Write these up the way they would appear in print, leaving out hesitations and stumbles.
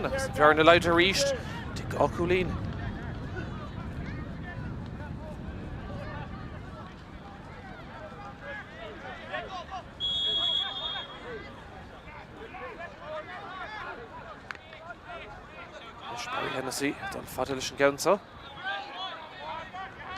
Bhearna Leid reached to Gaucoulin. Barry Hennessy done fadilish and Gaunsa.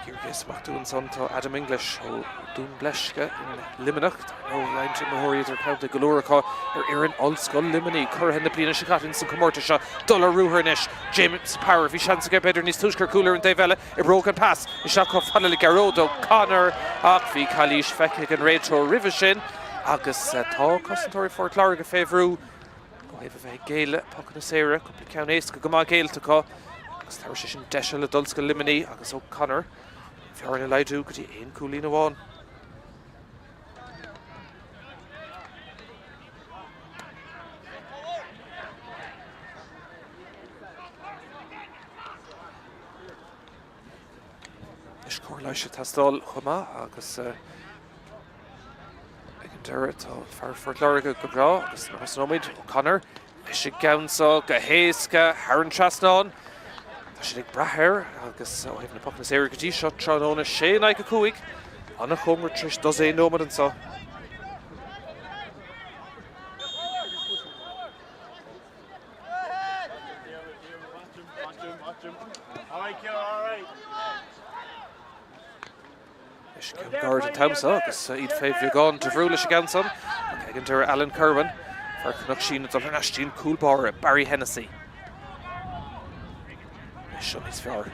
Gyrgis Macdoon son to Adam English who Doon Bleschke in Luimnigh. No line to Mahori either count the Galuraca or Erin Ollscoil Luimnigh. Curran the Plina Shikat in St. Comortisha. Dollar Ruhernish. James Power if he chance to get better in his Tushker Cooler and Davella. A broken pass. Ishakov Halali Garodo. Connor Akvi Kalish Fekig and Rachel Rivishin. Agus Tá Cossentory Phort Láirge Favru. Have a Gael Pocket Sarah, couple of counties, Gama Gael to call. Agus Tarishin Deshel, Ollscoil Luimnigh, Agus O'Connor. Bhearna Leid could he in Coolina one. Cluiche Tastal Chuma, Agus Déardaoin far Phort Láirge Gobra, Agus Normasnomid, O'Connor, Mhic Gaunsa, Gahéska, Haran Trasnaun, Tashidig Braher, Agus O'Haven the Puckness Eric G shot Tranona, Shane Ikakuig, Anna Homer Trish does a nomad and so. Guard and Tamsa, because Eid Fav gone to Vrula Shiganson, okay, into Alan Kerwin, for Canucksheen and Dulhernashteen, Coolbar, Barry Hennessy. Shunny's fair.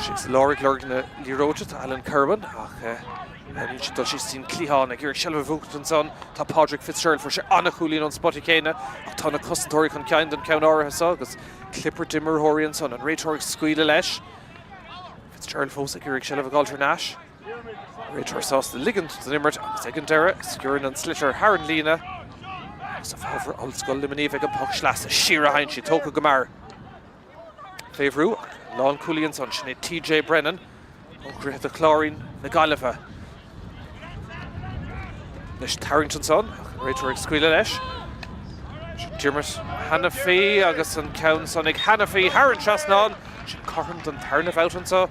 She's Laura Glurgna Liroja to Alan Kerwin, and she does she's seen Clehan, a Gear Shelva Vukton son, to Padraig Fitzgerald for Anna Coolin on Spotty Kana, a ton of Cussentory con Kind and Counara Hasa, because Clipper Dimmer Horian son and Raytor Squeal Lesh. Fitzgerald Fosa Gear Shelva Galter Nash. Rachel Sauce the Ligand to the Nimmert, Secondera, Skurin and Slitter, Haran Lena. So over Ollscoil Luimnigh, Vegan Puck Schlas, Shira Heinchi, Toka Gamar. Favru, Lon Coolian son, Sinead TJ Brennan, Uncre the Chlorine, Nagalava. Nish Tarrington son, Rachel Squeal Lesh. Jimmers Hanafi, Agus and Count Sonic Hanafi, Haran Trasnaun, Shin Corrand and Tarnav out and so.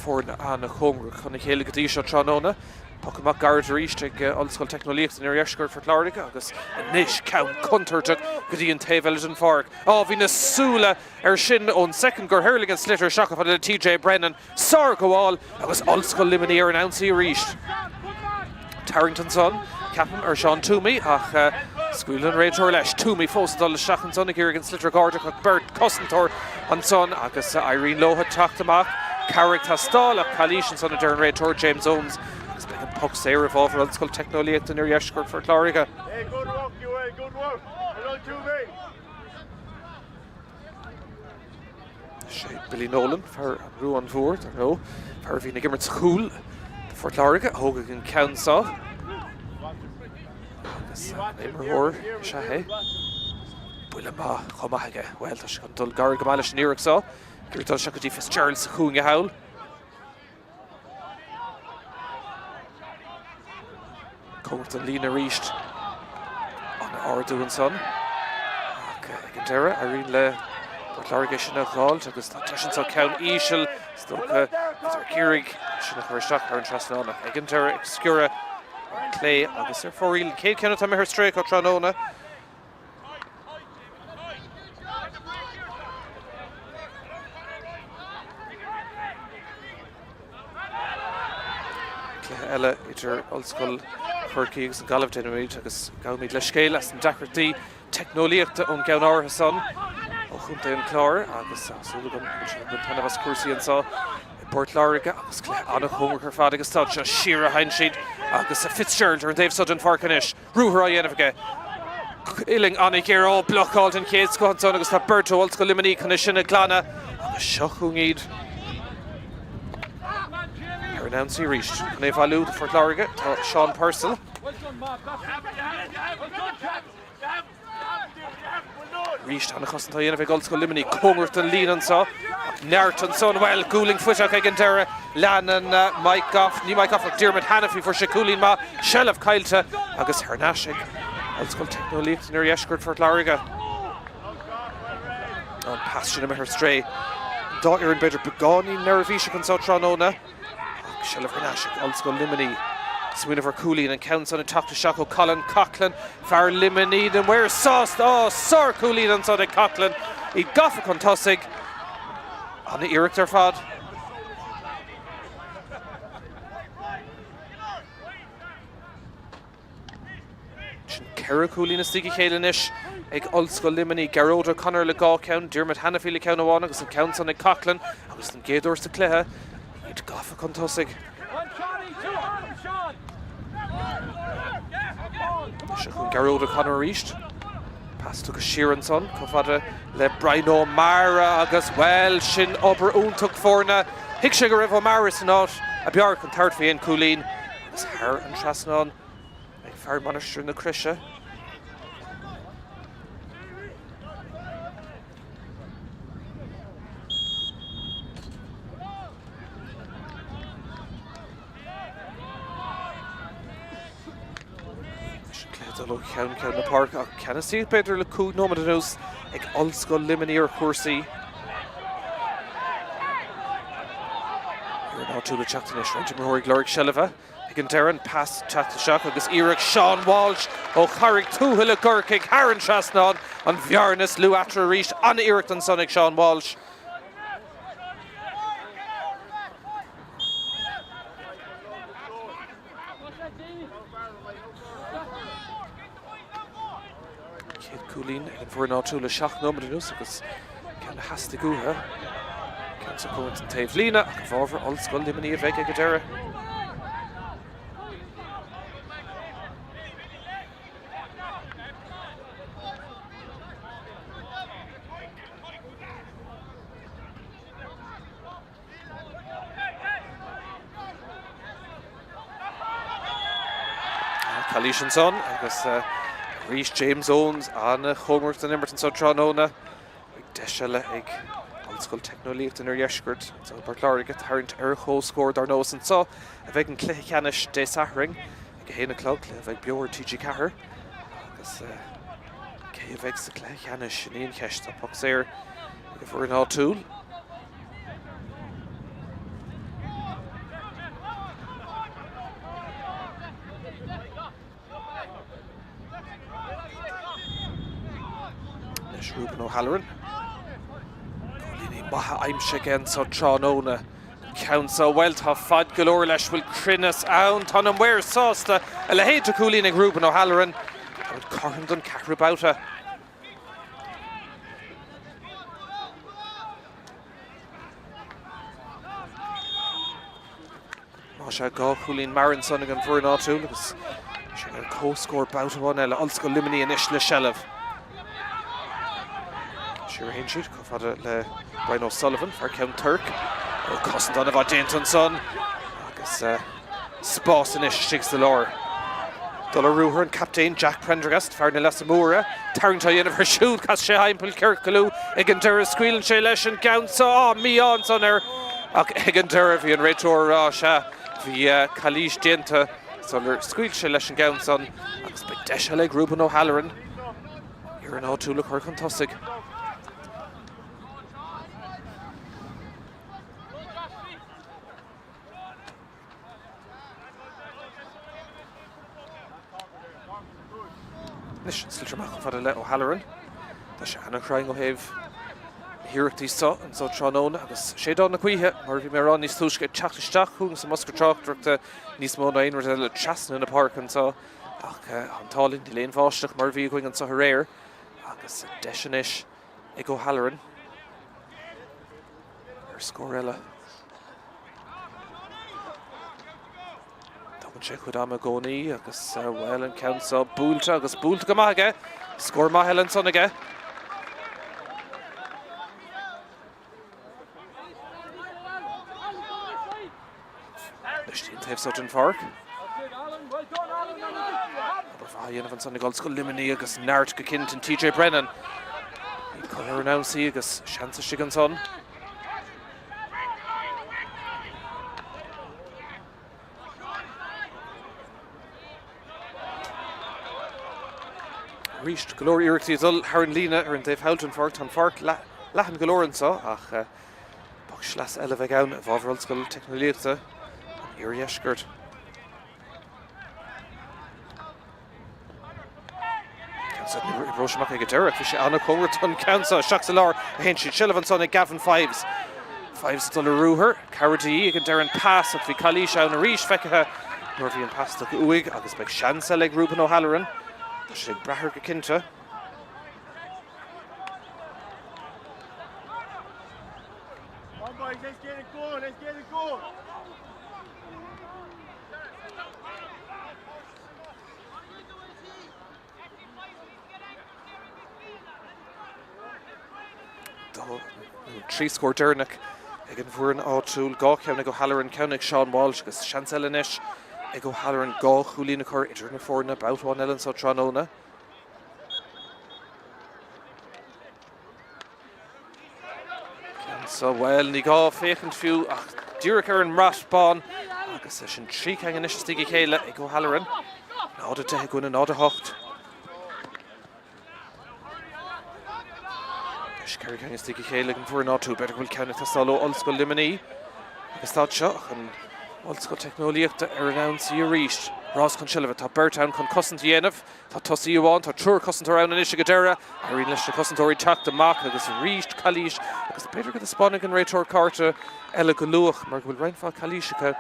Ford Anna Homer, Míchéal Gadisha Tranona, Pokémon Guard reached Ollscoil Technolíocht in Ollscoil Phort Láirge, Agus Nish Count Cunter to Gadian Tavelton Fark. Oh, Venus Sula, Shin on second Gur Hurling and Slitter, Shock of TJ Brennan, Sorgo all, Agus Ollscoil Luimnigh and Ouncy reached. Tarrington son, Captain Sean Toomey, School and Rachel Lesh, Toomey, Fosdal, Shachan son, Girgan Slitter Gardic, Bert Cossentor, and son, Agus Irene Loha, Tráchtaire, Carrick Tastal, Kalish and son of Darren Raytor, James Owens, Puck Sarah of Ollscoil Technolíocht in Ollscoil Phort Láirge. Hey, good work, you good work. Well done, Toomey. Billy Nolan for Ruan Voort, or no, for Vina Gimmert's Cool, Phort Láirge, Hogan Council. Neighbour Shahe. Builama, Homahage, well, Tashkandul Gargamalish Nirik saw. Girtal Shakati Fitzgerald Sahunga Howl. Comerton Lena reached on Arduin son. Okay, Gandera, Irene Le, Phort Láirge Shina Call, Agus Tashin saw Count Ishel, Stoka, Peter Kierig, Shina Karishak, Haran Trasnauna, Gandera, Excura, Clay, Agus there for real, Kate Kenneth Her Strake or Tranona. Ella, Itter, Ollscoil, Perkins, and Gallav Dynamite, Agus Gaumid Leschale, Aston Dacherty, Technolíocht on Gaunara Hassan, Ochunte and Clár, Agus Sullivan, Tanavas Kursi and saw, Phort Láirge, Agus Anna Homer, her father, Agus Touch, Shira Heinscheid, Agus Fitzgerald, and Dave Sudden Farkanish, Ruher Iyenavga, Illing Annik here, all block called in Kate Squanson, Agus Berto, Ollscoil Luimnigh, Conishina Glana, Agus Shochungid. Nancy reached Nevalu to Phort Láirge, Sean Purcell. Reached on a custom to Ionad Ollscoil Luimnigh, Congert and Lean so. Nerton son well, Cooling Footak again Dara, Lan and Mike off, Ní Mike off of Diarmid Hanafi for Cooling Ma, Shell of Kailte, Agus Hernashig, Ollscoil Techno Leathcheannais near Phort Láirge. On passion of her stray. Daughter and better Begani Nervisha can so Tróna. Shell of Hernashig, Ollscoil Luimnigh. Swin of her Cooling and counts on a top to Shaco Colin Coughlin, Far Luimnigh, and where's Sauce? Oh, Sir Cooling and so the Coughlin. He got for Contussig. On the Eric there fad. Kera Cooling a sticky Kaelinish. Eg Ollscoil Luimnigh, Garroda Connor le Gawcount, Diarmid Hanafi le Countawana, agus an counts on a Coughlin, agus an Gaydors to Cluiche. He'd got for Contussig. Shachun Garroda Connor reached. Pass took a Sheeran son, Cofada le Brian O'Mara, agus well, Shin Ober took Forna, Hickshigar of O'Mara not a Bjark and third for Ian Cooleen, as Har and Trasnon, like Far Monaster in the Cluiche. Count the park. Can I see it better? Look, cool. No matter knows. Like Ollscoil Luimnigh or Horsey. Here now to the Chaptanish. Right to Mahori Gloric Sheleva. Again, Darren pass chat to Shock. Agus Eric Sean Walsh. O'Carrick Tuhila Gurkig. Haran Trasnon. On Vjarnis Luatra reached. On Eric and Sonic Sean Walsh. Cooleen and for an to le Shach number to us because kind of has to go here. Can't support and Tave Lena. Over Ollscoil Luimnigh Vega Gadera. Kalishan son, I guess. Reach James Owens on Homeworth and Emberton so Tróna. Deshella ag Ollscoil Techno Leathcheannais near Yeshgurt. So Phort Láirge get Harrint Erho scored our nose and so a vegan Leathcheannais de Sahring. A Hena Cloud, a veg Bjor TG Cahar. Because K vex the Leathcheannais in Ian Kesh to Pucks there. If we're in all tool. Ruben O'Halloran. Colini Maha Aimsh again, so Tróna. Count so well to Fad Galore Lesh will Crinus Own Tonham Ware Sausta. A Lahaid to Colini Ruben O'Halloran. And Correndon Cahrabouta. Masha Go Colin Marin son again for an all-two. Because she got a co-score bout of one. Ollscoil Luimnigh and Ish Le Shelev. Sheer Hinsheet, Cofada le Brian O'Sullivan for Count Turk. Costin Donovan Dainton son. Agus Spóirt sticks the lore. Dollar Ruher and Captain Jack Prendergast, Farna Lassamura. Tarrington in of her shoot, Cas Shehaim Pulkirkaloo. Egantera Squeal and Shailesh and Count so me on son her. Egantera V and Retor Rasha via Cluiche Dinta. So her Squeal Shailesh and Count son. Agus Bedesha leg Ruben O'Halloran. You're an all to look her Contussig. Slittermach for the O'Halloran. The Shanna crying will have here at these so and so Tróna. Agus sé dá na cuithe mar bhí mar an níos túisce teachtasteach chuún sa Musca Tráchtaire níos mó na aonir le trasna in the park and so ach an tálinn di léon bháisteach mar bhí going an so réir agus deisianis ag O'Halloran. Ar scór eile. Check with Amagoni, agus well and count so Búlta, agus Búlta go maige. Score Mahel and son again. Listin have such an fork. Ionad son Ollscoil Luimnigh agus Nart Gakinton TJ Brennan. Ar now sí agus seansa sigan son. Reached galore irictí dul Haran Lína ar an Dave Houghton Fort an Fort Lahan galoran sa ach bach slas eile bheith ann a bhábhar Ollscoil Technoliachta an Iarrieshgurt. Roismach ag Derek fi sé anna Congerton Council Seach sa lár a hen siad Sullivan son ag Gavin Fives dul a rúthair Carradí ag an Darren pass ag fi Cluiche an a ríis feicithe nuair bhí an pass do uig agus beag seansa ag Rúben O'Halloran tá sé ag brathir go cinnte. Come on, boys, let's get it going, let's get it going. Trí scór Déardaoin ag an bhuaireann áitiúil gá ceann ag O'Halloran ceann ag Sean Walsh agus seans eile inis ag O'Halloran gá chúlína chur idir na fórna boutáin eile sa Tránóna. So well ní gá féchant fiú ach dúrach ar an ratbán agus is sin trí cheangan isis tí chéile ag O'Halloran. Náda de gúna náda hocht. Kerry can sticky chéile an bhuaireann áitiúil beidir bhfuil ceanna tastáil ó Ollscoil Luimnigh agus tá seo an Ollscoil Technoliachta ar an ansaí a ríist. Rás chun Silva tá Bertown chun cosint dhéanamh, tá tosaí amháin, tá trúr cosint around in Ishe Gadera, a rion leis na cosintóirí teachta Mhic agus ríist Cluiche agus beidir go a spánig an réiteoir carta eile go luach mar go bhfuil reinfá Cluiche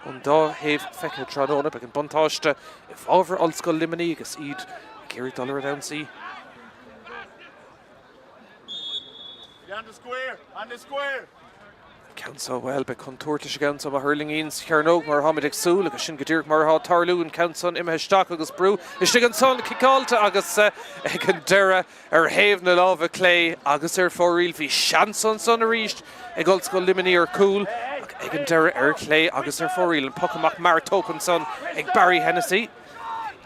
an dá héamh feice Tránóna ag an buntáiste I bhábhar Ollscoil Luimnigh agus iad Géirí dul ar an ansaí. On the square. Count so well be contourta se gan some hurling ins Chearnog mar Hamid ag súl agus sin godirk mar ha tarlú and count son imheistach agus brú is gan son kicalta agus ag an dera ar haven na lava clay agus fóríl hí seanson son a ríist ag Ollscoil Luimnigh ar cool ag an dera ar clay agus fóríl an pocamach mar token son ag Barry Hennessy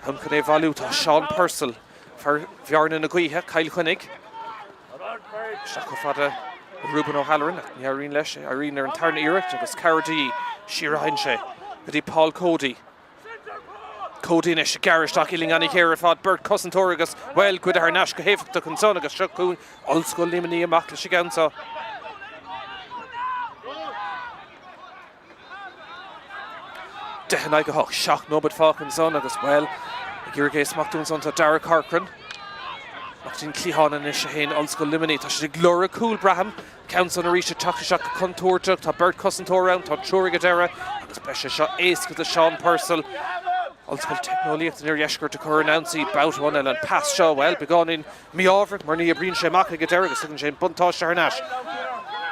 chun é valú tá Sean Purcell for bhearna na gcuithe Kyle Chunig Seach go fada Rúben O'Halloran ní aíon leis aíon ar an tarna iirecht agus Carradí siar hainse go dtí Paul Cody in is garisteach iling anna chéir a fad Bert Cosintóir agus well cuid ar neis go héifachta chun son agus seachún Ollscoil Luimnigh amach le sigansa. Dechan go hoch seach nobad fáchan son agus well ggéirgéis machtún son tá Dara Corcoran Martin Clehána is a hain Ollscoil Luimnigh tá sé glóra cool braham Council a ríise tacha contourta tá Bert Cosintóir ann tá Trúra Gadera agus beise seo éas go a Sean Purcell Ollscoil Technoliachta an Iarrieshgurt a chur an ansaí boutáin eile an pass seo well beagán in Míábhar mar ní a bríonn sé Mhic Gadera agus tugann sé buntáiste ar neis.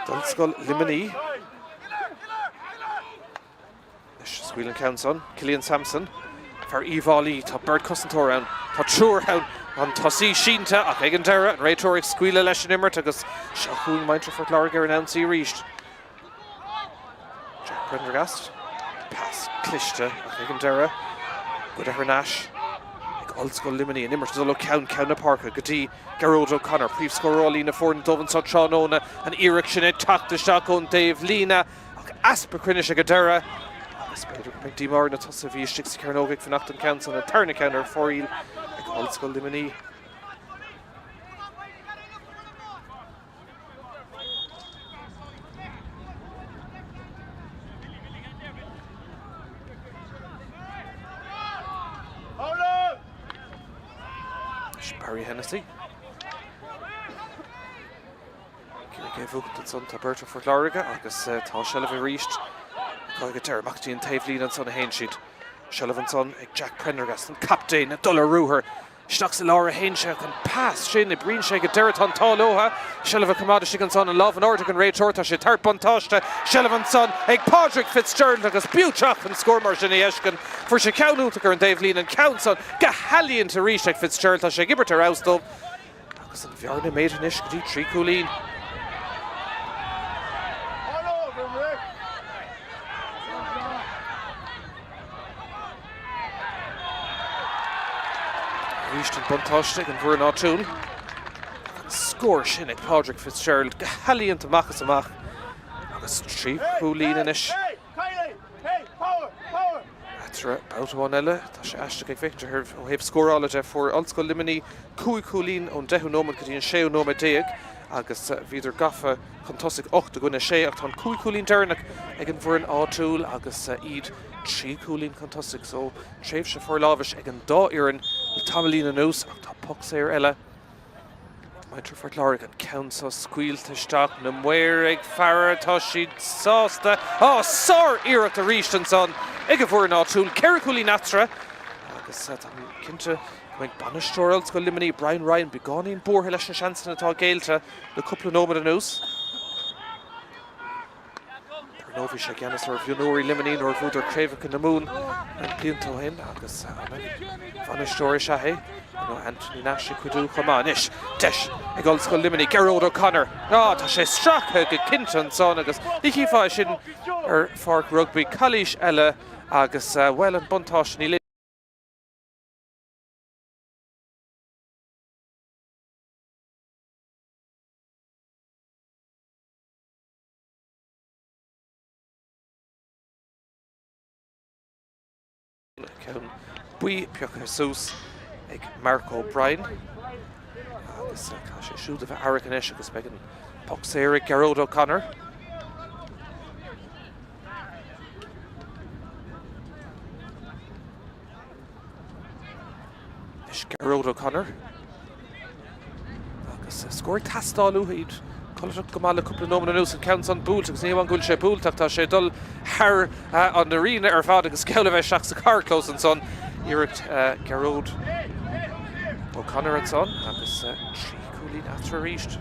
Ollscoil Luimnigh Squealing Council Cillian Sampson for Evalí tá Bert Cosintóir ann tá Trúr ann an tosaí sínta ach ag an dera an réiteoir ag scuile leis an immert agus seachún maintre Phort Láirge ar an ansaí ríist. Jack Prendergast pass Cluiche ach ag an dera go ar neis ag Ollscoil Luimnigh an immert dul ceann na parca go dtí Gearóid O'Connor príomh scórálaí na fórna dómhan sa Tránóna an iireach sin é teachta seach ón Dave Lína ach aspa crinne a go dera agus beidir beag dtí mar na tosa bhí istigh sa Cearnóg fan Achtan Council na tarna ceann ar fóríl Ollscoil Luimnigh. Barry Hennessy. Cé bhúgad son tá Bert Phort Láirge agus tá Sullivan ríist cá go teir machtaí an taobh lína son a hain siad. Sullivan son ag Jack Prendergast an captain a dul a rúthair. Steach sa lára hain se an pass sin I bríonn sé go deireadh an táilótha. Sullivan cumáda sigan son an lábhan ortach an réiteoir tá sé tart buntáiste. Sullivan son ag Padraig Fitzgerald agus búteach an scór mar sin I eiscin. For sé ceanúteach ar an Dave Lína an count son go halíonn ta ríist ag Fitzgerald tá sé gibbert ar ausdómh. Agus an bhearna méid an is go dtí trí cúlín. Ríist an buntáiste an bhuaireann áitiúil. scór sin ag Padraig Fitzgerald halíonnta machchas amach agus trí cúlín inis. Hey, Kylie! Hey, power! Power! Atra báutháin eile, tá sé eiste ag Victor ó héobh scórálaide for Ollscoil Luimnigh cúlín ón 10 nómad go dtí an 6 nómad 10 agus bhíidir gafa chun tosaigh 8 gona 6 ach tá cúlín dearnach ag an bhfurin áitiúil agus iad trí cúlín chun tosaigh so tréimh sé for lábhais ag an 2 iarán le tamlín an nús ach tá puck séir eile. Maitre Phort Láirge an count so squealte isteach na muir ag fearr tá siad sásta. Sár iirecht a ríist an son ag a bhfurin áitiúil ceir cúlín atra agus tá cinnte Mhic banistóir Ollscoil Luimnigh Brian Ryan beánaíon bórtha leis an seansan atá géilte le cúpla nómad an nús. Nóbhí sé gceannas ar bhionóirí Luimnigh nó bhúidir créimhach na mún an bliantó hin agus banistóir sé nó Anthony Nash cuidú chumá inis deis ag Ollscoil Luimnigh Gearóid O'Connor. Tá sé stracha go cinnte an son agus ní fáil sin ar Farc Rugby Cluiche eile agus well an buntáis ní Cén buí Pioch Jesus ag Mark O'Brien agus tá sé siúd a bheith airc inis agus beag an puck séir ag Gearóid O'Connor. Is Gearóid O'Connor agus scóir tastáilú iad Colleach go mála cúpla nómad an nús an count an búlt agus níomh an gúil sé búlteach tá sé dul thar an arena ar fad agus ceola bheith seach sa car close an son iirecht Gearóid O'Connor an son agus trí cúlín atra ríist.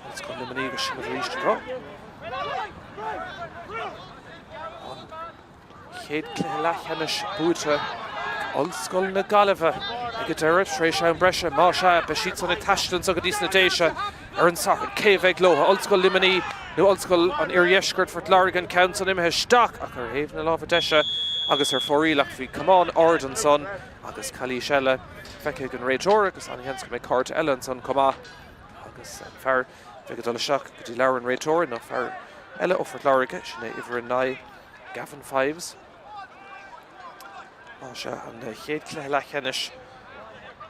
Ollscoil Luimnigh agus sin a ríist rá. Chéad cluiche Leathcheannais búite Ollscoil na Gaillimhe ag deireadh tréis an breise má se be siad san ag taisteann so go dtí na déise ar an sacr céimh ag lotha Ollscoil Luimnigh nó Ollscoil an Iarriescurt Phort Láirge an count san imithe isteach ach ar thaobh na lámha deise agus ar fóríleach bhí cumán ard an son agus Cluiche eile feiceigh an réiteoir agus an hens go méid cáirte eile an son cumá agus an fearr bheith go dul isteach go dtí leabhar an réiteoir nó fearr eile ó Phort Láirge sinna ihar an nagh Gavin Fives. Se an chéad cluiche Leathcheannais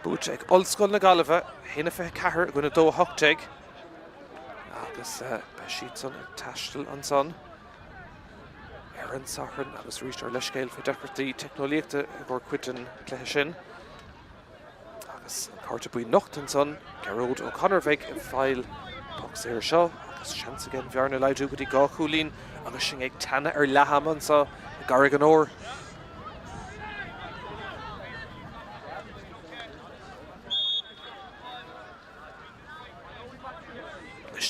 búite ag Ollscoil na Gaillimhe héna feice cethir gona dó hochtaigh agus be siad san ag taistil an son ar an sacran agus ríist ar leiscéil fé decrtaí technoliaachta gur cuid an cluiche sin agus cáirte buí nocht an son Gearóid O'Connor bheith i bhfeil puck séir seo agus seans again bhearna leidú go dtí gá cúlín agus sin ag tanna ar leatham an sa garrig an óir.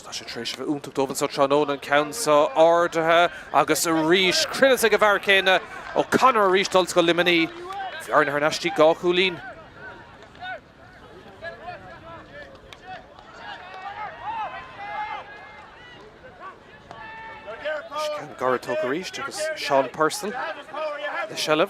Tá sé tréis bheith úntaach dómhan sa tránón an count sa áirithe agus a ríis crinne ag a bhar céine O'Connor a ríist Ollscoil Luimnigh bhearna ar neistí gá cúlín. Ceann Garrett tóg a ríist agus Sean Purcell le Shellah.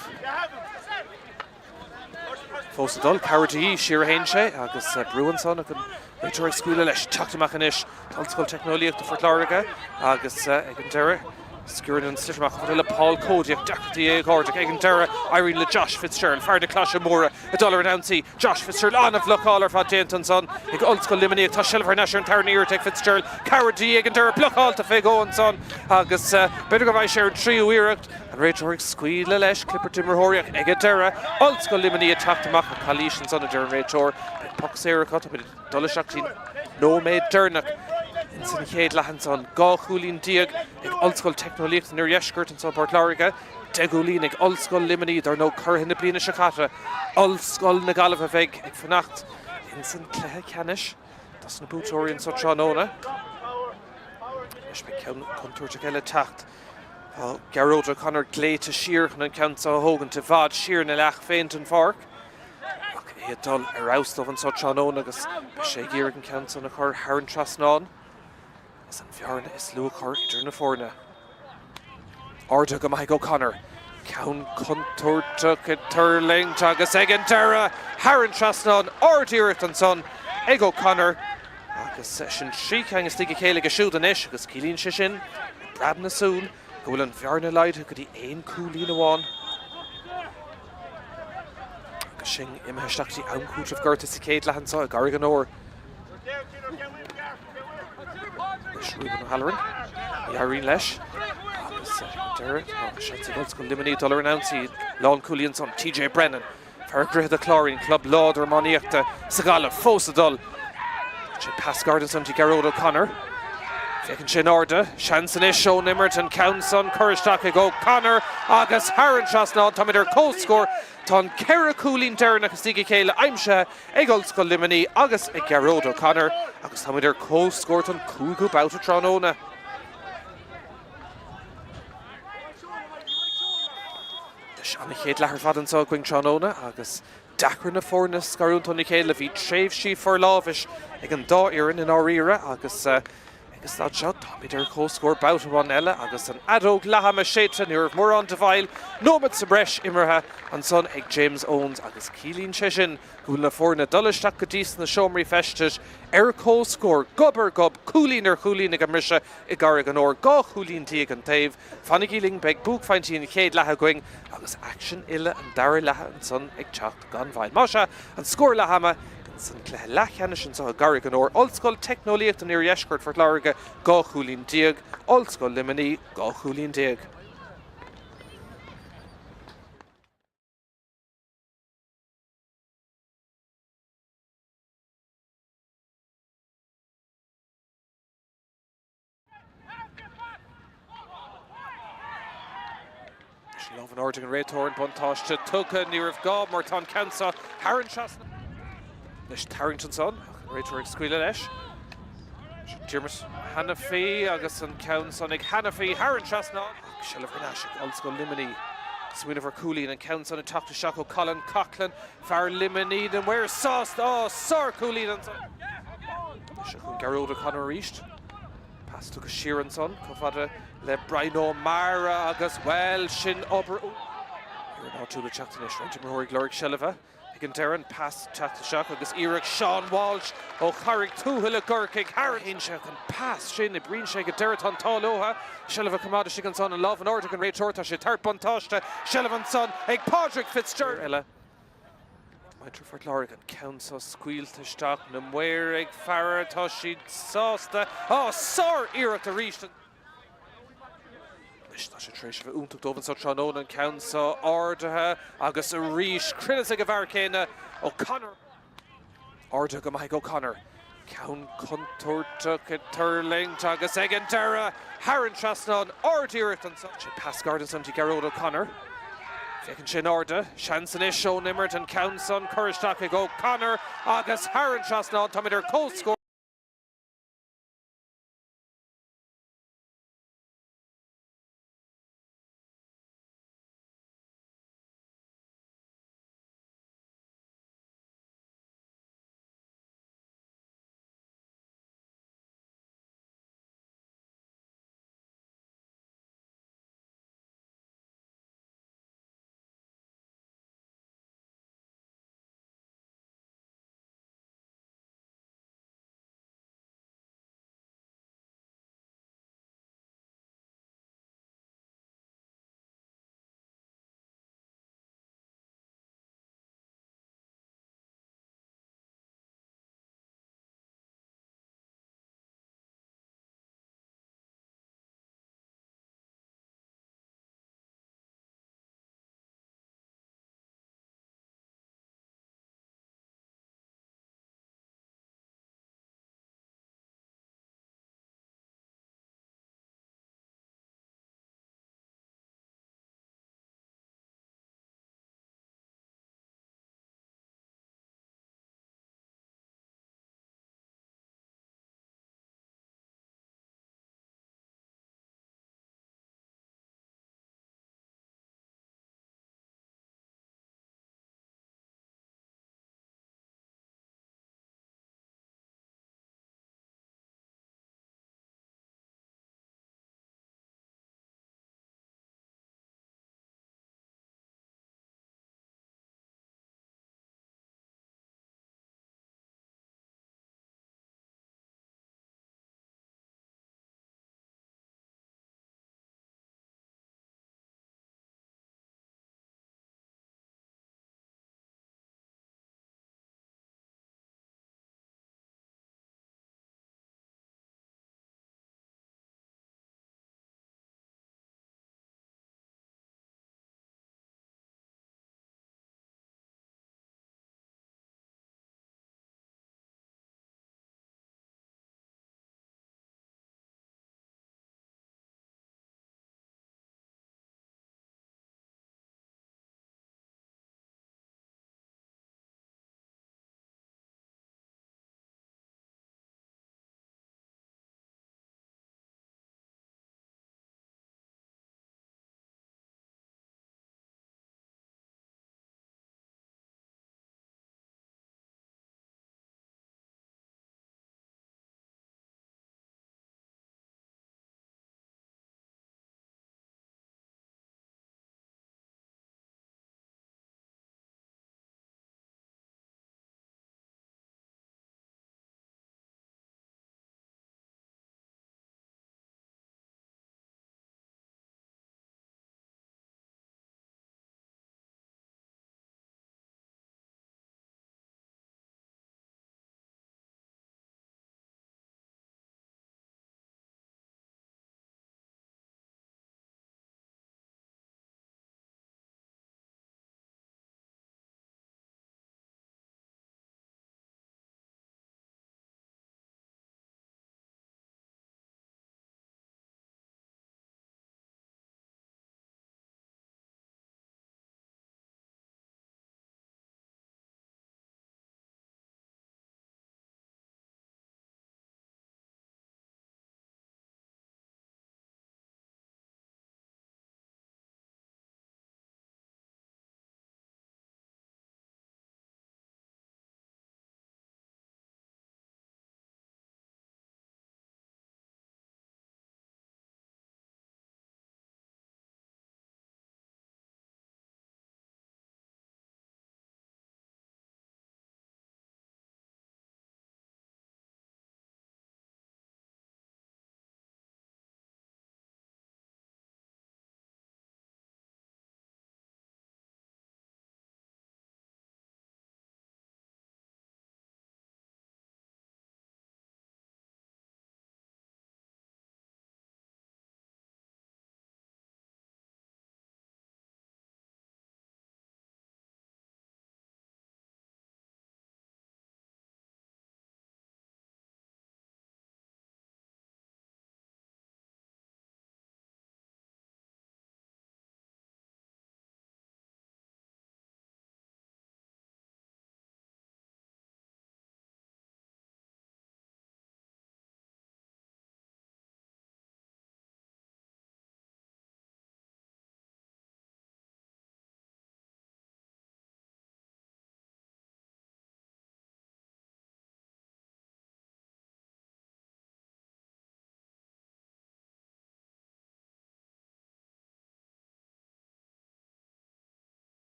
Fósa dul Carrataí siar a hain sé agus Bruin son ag an réiteoir scuúla leis teachtamach inis Ollscoil Technoliaachta Phort Láirge agus ag an deireadh scuúrann an sliteach chu le Paul Códiach deachtaí ag gáirteach ag an deireadh Irene le Josh Fitzgerald fearr de Claise móra a dul ar an ansaí Josh Fitzgerald anna bhlochál ar fad déanta an son ag Ollscoil Luimnigh tá Shellah ar neisir an tarna iarteach Fitzgerald Carrataí ag an deireadh blochálta fé ó an son agus beidir go bhaith sé ar tríú iirecht an réiteoir scuile leis clipper timmerthireach ag an deireadh Ollscoil Luimnigh teachtamach a Cluiche an son a deireadh réiteoir puck séir cut a bit dul isteach nóméid dearnach in san chéad leathan son gá cúlín diaag ag Ollscoil Technoliaachta na Iarriescurt an son Phort Láirge de cúlín ag Ollscoil Luimnigh dar nó curtha na bliana se chatte Ollscoil na Gaillimhe bheith ag fannacht in san cluiche Ceannais das na bútóirí an sa tránóna leis be contúirte eile teacht Gearóid O'Connor gléite siar chun an count sa hógan te bhd siar na leach féint an Farc iad dul ar austómh an sa tránóna agus be sé géar an count san a chur thar an trasnáin as an bhearna is luachar idir na fórna. Arda go Mhic O'Connor Count Contortuck at Turling, Tagus Egan Terra, Haran Trasnon, Ordirt and Son, Eg O'Connor, Agus Session Shriek, Hang Sticky Kaylig a Shoot and Ish, Agus Keeleen Shishin, Brad Nasoon, Golan Varna Light, who could he aim coolly in a one. Shing Imhashtaki Uncoot of Gertis Kate Lahansa, Garrigan or Ruben O'Halloran, Yareen Lesh, Derek, Shanty Ollscoil Luimnigh, Dollar Announcy, Lon Cooley Son, TJ Brennan, Fergreh the Chlorine, Club Lauder, Moniacta, Sagala, Fosadol, Pass Garden Son to Garrod O'Connor, Fekin Shinorda, Shanson Ish, Show Nimmerton, Counson, Courage O'Connor, Agus Haran Trasnon, Tomider Coast Score, Ton Kera Coolin Derna Castigi Kayla, Imsha, Eg Ollscoil Luimnigh, Agus Garrod O'Connor, Agus Tomider Coast Score, Ton Coolgoop out of Tronona. Sean Chéad lethar fad an sá going Tronona, agus Dachar na Fórna Scarún Tony Chéad bhí tréimh sí for lávis ag an dá iarán in áíire agus agus tá seo Tomidir cóscór bout bhain eile agus an adóg leham a séite nuair mór an dehail nómad sa breis immerthe an son ag James Owens agus Keeleen Shishin gúil na Fórna dulaisteach go dtí na seomraí festis cóscór gobar gob Coolín Coolín ag amrise I garrig an óir gá Coolín tíag an taobh fannig íling beg búg faintí na chéad lethe going agus action ile an dair lethe an son ag teacht gan bhaid Masha an scór lehama san Leathcheannais an so garrig an óir Ollscoil Technolíocht an Iarrieshgurt Phort Láirge gá Coolín díag Ollscoil Luimnigh gá Coolín díag. Love an Orting and Ray Torn, Buntosh to Tuka, near of God, Morton Cansa, Haran Chasna, Nish Tarrington son, Ray Torn Squeala Lesh, Jermis Hanafi, Augustin Counsonic, Hanafi, Haran Chasna, Shellif Renashik, Ollscoil Luimnigh, Swinover Coolín and Counson and Tráchtaire Shako, Colin Coughlin, Far Luimnigh, and where's Sauce? Oh, Sir Coolín and son. Shakun Garrod O'Connor reached. Pass took a Sheeran son, Cofada. Le Brian O'Mara agus well Shin Ober. Here now to the Tráchtaire Range Mahori Glorig Shelva. Higgin Darren pass Tráchtaire Shock agus Eric Sean Walsh. O'Carrick Tuhila Gurkig Harry Hinsha can pass Shin the Breen Shake Deraton Taloha. Shelva Kamada Shigan son and Love and Ortig and Ray Torta Tart Buntoshta. Shelvan son Egg Podrick Fitzgerald. Ella. Maitre Phort Láirge and Council Squeal to Stock Namwerig Farah Toshi Sausta. Oh, Sir Eric the Reach. Tá sé tréis bheith úntaach dómhan sa Tronona an Council Ardatha agus a ríis Crinas ag a bhar céine O'Connor. Ardatha go maith O'Connor. Count Contortuck at Turling agus ag an Terra. Haran Trasnon Ordirt an son. Sé pass garden son to Garrod O'Connor. Fekin sin Arda. Shanson Ish Show Nimmert and Counson. Courage ag O'Connor agus Haran Trasnon Tomidir Coast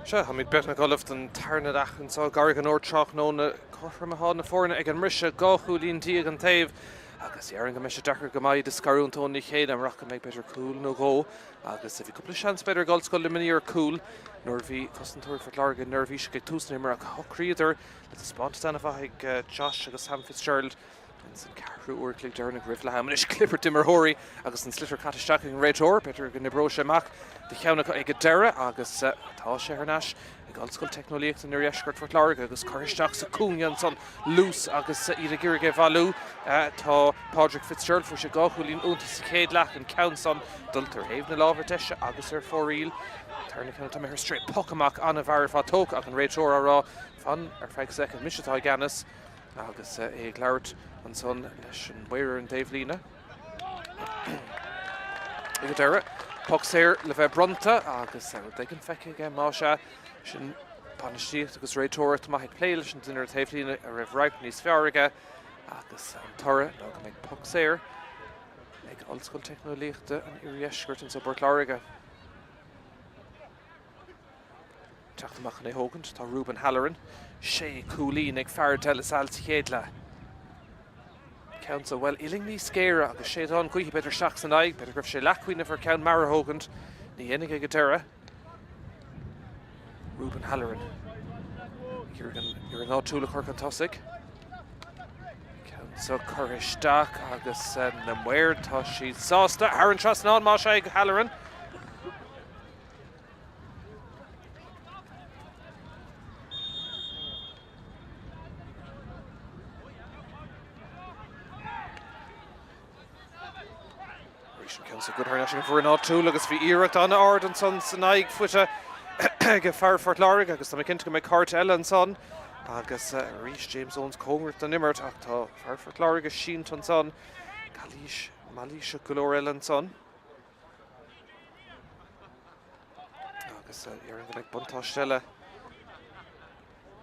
Sure, ha mid bet na golf den Tarnadach and so Gargan or Chalk known Corfram a Hon Forna again Risha Gohulin Diag and Tave. Agus Yaring Misha Dakar Gamai discarun to Nichade and Rock make better cool no go. Agus if you couple of chance better Ollscoil Luimnigh or cool. Nervy Custom Phort Láirge Nervy should get two snimmer a hock reader. Let's spot stand of a Josh agus Sam Fitzgerald. And Carru or Click Derna Drisleáin is Clipper Dimmer Hori. Agus and Slitter Catastacking Red Or better than the Brosha Mac. The Ionad Egadera Agus Tasha Hernash. Ollscoil Technologies in the SETU Phort Láirge agus Corishach sa Cúngan son loose agus Ida Girige Valu tá Padraig Fitzgerald for Giobúin Untitled Chapter and counts on Dulter Haven Lover Tesha agus for real. Turn account to her straight Pocamak on a Varfa Tok and Rachel Raw Fun or 5 seconds Míchéal Ganis agus Claret and son Leshan Weir and Déardaoin. Egadera Poxair Leve Brunta agus they can feck again Masha. Sin Panishti agus Rachel to Mhic Playlish and dinner Déardaoin a Rev Ripe Nis Farraga agus Torre no can make Poxair like Ollscoil Technologies and SETU Phort Láirge. Tráchtaire Hogan to Ruben Halloran Shay Coolin ag Fardell Saltiedla. Counts a well illingly scare agus Shay on Queehey better shacks and I better grif Shay Lacqueen if her count Mara Hogan the Enige Gatera. Ruben Halloran. You're an odd tool of Cork and Tossic. So Corishach agus Namware Toshi Sosta Aaron Trust on Masha Halloran. Counts a good harnashing for an odd tool agus fi Irat on Ard and Son Sanaig Futa. Get far Phort Láirge agus tá McKinty make Cartel and son agus Reach James Owens Congert the Nimmert tá far Phort Láirge Sheen ton son Cluiche Malisha Colorel and son agus you're in the like Buntastella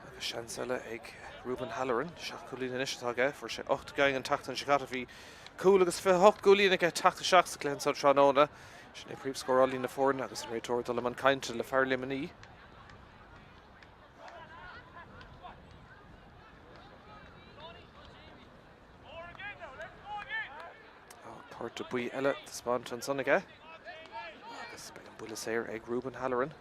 agus Shansella ag Ruben Halloran Shakulin Initiatage for she 8 going and tacht and Chicago fi cool agus fi 8 goalí get tacht shacks Glen so Tranona. She pre score all in the four agus Ray Tor to Leman kind to Lefar Limini. Port to Bui Ella the spawn to Soniga. Agus Began Bullasair ag Ruben Halloran.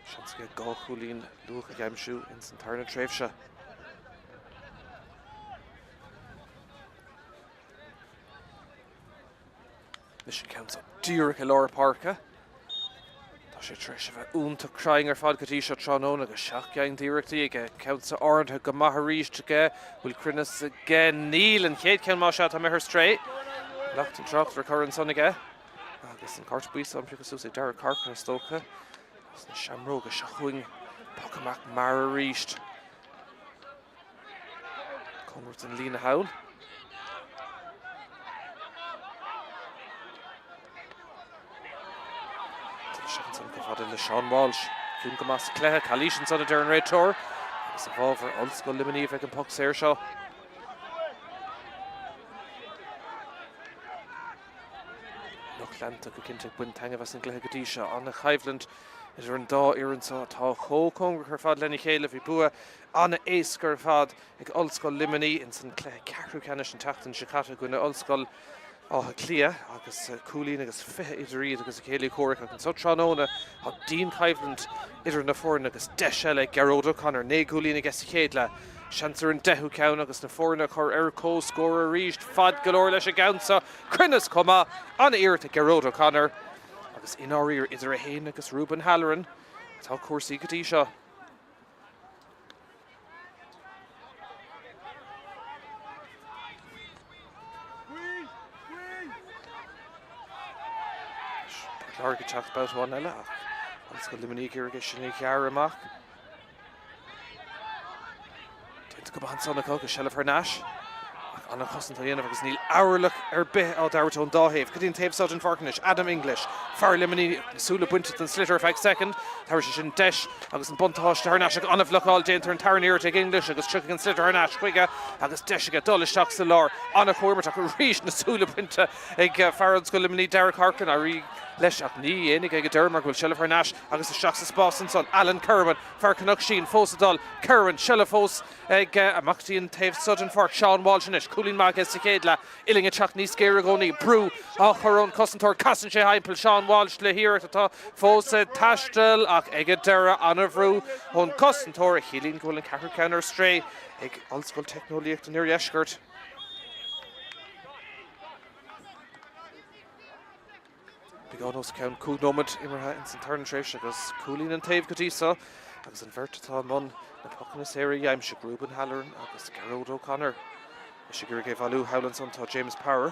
Shanska Gohulin Lucha Gamshu in Santarna Travesha. Mission counts up Dúrach Laura Parka. She Trish of a to crying her fad Katisha Tranona, a shock young Dúrach counts to Orange, a Gamaharish to get, will Crinus again, Neil and Kate can mash out to her straight. Locked and dropped for current son again. This and Cart Buis, some people say Derek Carker and Stoker. Shamroga, Shahwing, Pocamak, Mararisht. Conrad and Lena Howl. Sean Walsh, Funkamas Cleha, Kalishan on the Darren Red Tour. It's a ball for Ollscoil Luimnigh if I can puck Saoirse. Lochland took a kintic Buintang of us in Cleha Gadisha on the Hiveland. Is er an da Iran so tá ho Congra her fad Leathcheannais fi bua on a Asker fad ag Ollscoil Luimnigh in San Clare Carru Canish and Tacht and Chicago gonna Ollscoil Clia agus Coolín agus fithe idir riad agus Céilí Corach agus so Tranona a Dean Hiveland idir na fórna agus deisele Geród O'Connor né Coolín agus Chéadla Chancer an dehu count agus na fórna chur co-scorer reached fad galore leis a gaunsa Crinus coma an ear to Geród O'Connor agus in our ear idir a hain agus Ruben Halloran tá cuasaí Katisha. Láirge chat about one ella. Ollscoil Luimnigh here against Míchéal amach. Dint go ban son agus Shell of her Nash. On a custom to agus Neil Hourlook bit out Dartone Dahave. Cadine Tape Sutton Farknish, Adam English, Far Luimnigh, Sula Buntington Slitter effect second. Tarish in Desh, agus in Buntash to her Nash, on a flock all Janter and Tarnier take English, agus Chuck and Slitter her Nash, Quiga, agus Desh get Dullish Talks the Lore, on a corner to reach the Sula Bunta, Far Ollscoil Luimnigh, Derek Harkin, leis ach ní énig ag dermar goil Shellef Harnash agus a seach sa spásan son Alan Kerwin fer Canuck Sheen fósadal Kerwin Shellef fós ag amachtaíon taobh Sutton Fork Sean Walsh inis Coolín mag is céadla iling a teach ní scéir gcónaí brú á chorón cosantóir casan sé haimpel Sean Walsh le hir atá fós taistil ach ag dera anna bhrú ón cosantóir Hílín goil an cehar ceannar stray ag Ollscoil Technoliacht an Iarrieshgurt. Biganos count cúd nómad imartha in san tarn tréis agus Coolín an taobh gotísa agus an bhirtatá mon na pocanas éire Yaimse Giobúin Halloran agus Gerard O'Connor. Is sé gur gé bhú Howlands antá James Power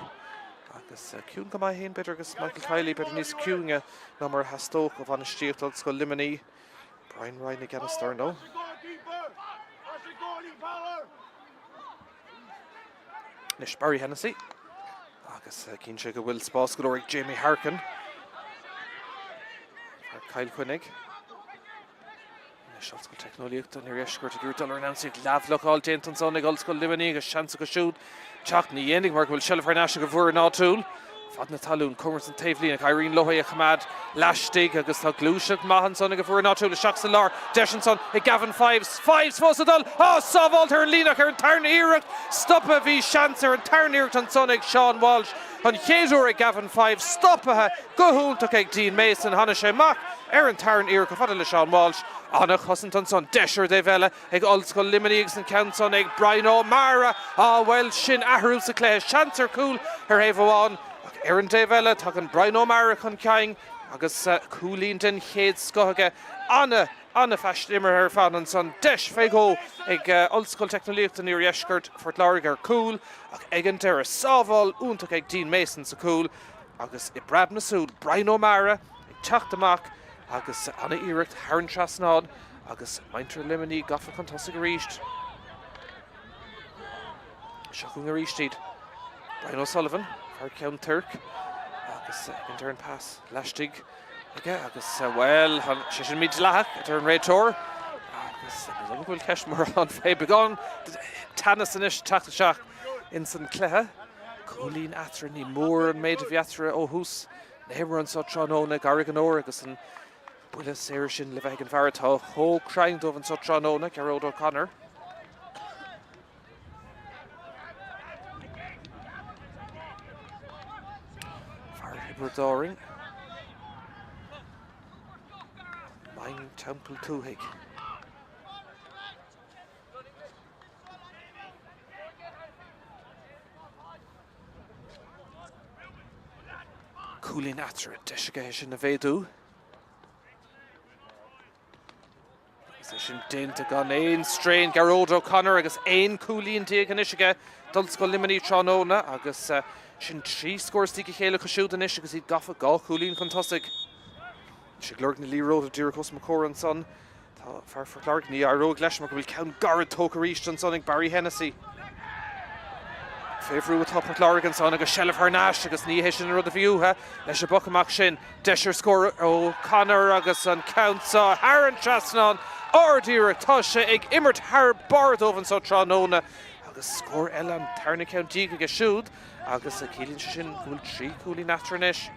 agus cún go mai héin beidir agus Michael Kiley beidir níos cúnge ná mar hastóch ó bhain stíocht Ollscoil Luimnigh. Brian Ryan ag an starno. Nis Barry Hennessy agus cín sé go bhfuil spás go leor Jamie Harkin. Kyle Quinnig. Ollscoil Technoliacht an Iarrieshgurt gur dul announce leabhlach déantan son ag Ollscoil Luimnigh agus seansa go siúd. Teach ní dhéananig mar go bhfuil Shellef Harnash go bhfuair an áitiúil. Fad na talún Cummers an taobhlín ag Irene Lohay a chamad leistigh agus tá Cluiche maithan son ag go bhfuair an áitiúil le seach sa lár. Deisian son ag Gavin Fives fósadal. Sábháiltar an líneach ar an tarn iirecht. Stoppa bhí seansar an tarn iirecht an son ag Sean Walsh. An chéadúir ag Gavin Fives stoppathe go húltach ag Dean Mason hana sé mac ar an tarn iirecht go fada le Sean Walsh. Anna Chossenton son Desher de Vella ag Ollscoil Luimnigh an count son ag Brian O'Mara well sin ahrú sa clé seansar cool ar éomháin Aaron de Vella tá an Brian O'Mara chun ceing agus Coolín den chéad scothige Anna feistimar ar fan an son deis féigó ag Ollscoil Technoliacht an Iarrieshgurt Phort Láirge ar cool ach ag an deire sábháil úntach ag Dean Mason sa cool agus I brab na súd Brian O'Mara ag teacht amach agus anna iirecht Haran Trasnád agus Maintre Luimnigh gafa contasa go ríist. Seachún go ríistíd Brian O'Sullivan fear ceann Turk agus an dearn pass leistigh agus well sé sin míid leach ar an réitóir agus bhfuil ceismór an fé beagán tanna san is teachta seach in san cléthe Coolín atra ní mór an méid a bheatra ó hús némar an sotranóna garrig an óir agus an buile séir sin le bheith an bhairtá thó craing dómh an sotranóna Gerard O'Connor. Fear Hibbert Main Temple Túhaig. Coolín atra deisige sin na bhéadú. Sin dénta gan éon strain Gerard O'Connor agus éon Coolín díag an isige Ollscoil Luimnigh tróna agus sin trí scóirtí go chéile go siúd an is agus iad gafa gá Coolín chun tosaigh. Si glurg na líród a dúra cos macór an son tá fear Phort Láirge ní aróg leis mar go bhfuil ceann garad tóca ríist an son ag Barry Hennessy. Féhrú atá Phort Láirge an son agus Shellef Harnash agus ní hééis sin rud a bhiúthe leis a buc amach sin deisir scór O'Connor agus an countsa Haran Trasnád Ordíire tá sé ag imirt thar bardómhan sa tróna agus scór eile an tarna countí go siúd agus a cílín sin bhfuil trí Coolín atranis.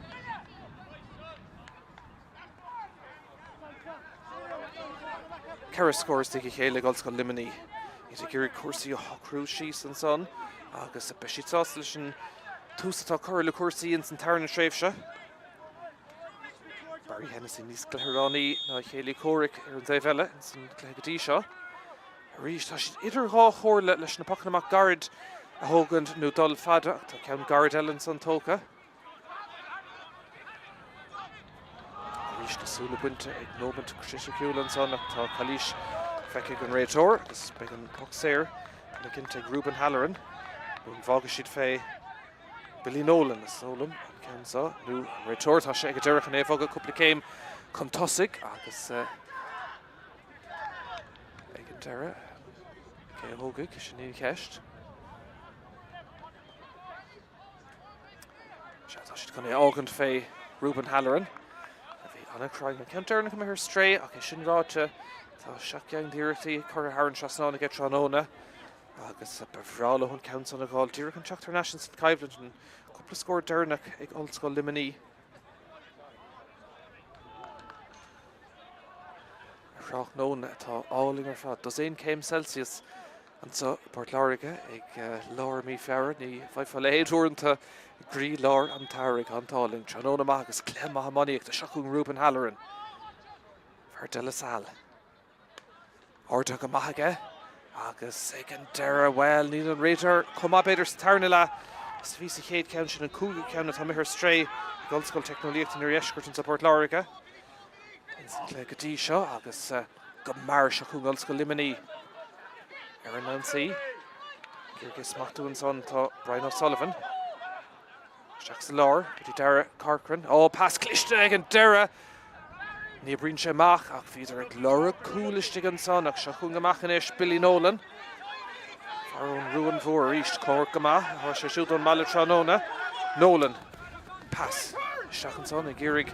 Ceithre scórs go chéile Ollscoil Luimnigh. Is a gur cuasaí ó hocrú síos an son agus a beisiítá leis an túsatá chur le cuasaí in san tarna tréimhse. Barry Hennessy níos gluthránaí ná chéala córic ar an Daobh in san clégadtí seo. Arís tá siad idir dhá chóirle leis na pachan amach garad a thógand nó dul fada tá ceann garad eile an san tóca. Arís nasúla buinte ag nómant Crisisiúil an son ach tá Cluiche feiceigh an réitóir agus beidh an poxéir le cinnte Giobúin Halloran. Bún bhága siad fé Billy Nolan is ólam an ceansa nó réitóir tá sé ag deireach an éhóga cúpla céim chun tosaigh agus ag an deire cé thógaigh sin ní ceist. Tá siad chun é ágant fé Giobúin Halloran. A bhí anna craig na ceantarna go mar stré ach é sin ráte tá seaceang díirtaí chur Haran Trasnána go tróna agus bhrála chun count an gáil díreach an Tráchtaire Nations Caibhlin an cúpla scór dearnach ag Ollscoil Luimnigh. Croch nón tá áling ar fad. Dos éon céim Celsius. An sa Phort Láirge ag láir mí fear ní bhaidh éadúnta grí láir an táirg an táling. Tróna agus clem a hamáíocht a seachún Rúben Halloran. Fer de la Salle. Orda go maithage agus ag an deire well ní an réidir chumá beidir starna le is ví sa chéad ceann sin an cúga ceanna tá mithir stray ag Ollscoil Technoliacht in Iriscoirt an sa Phort Láirge. Le go dtí seo agus go mar seachún Ollscoil Luimnigh ar an Nancy. Gyrgus Machtúin son tá Brian O'Sullivan. Seach sa láir, go dtí deire Corcoran. Ó, pas Cluiche ag an deire. Ní bríonn sé amach ach bhíidir ag lora cúlaiste an son ach seachún amach in éis Billy Nolan. Farún ruúan mhór ríist cór go maith, a sé siúd an mala tróna. Nolan, pas. Seach an son ag gírig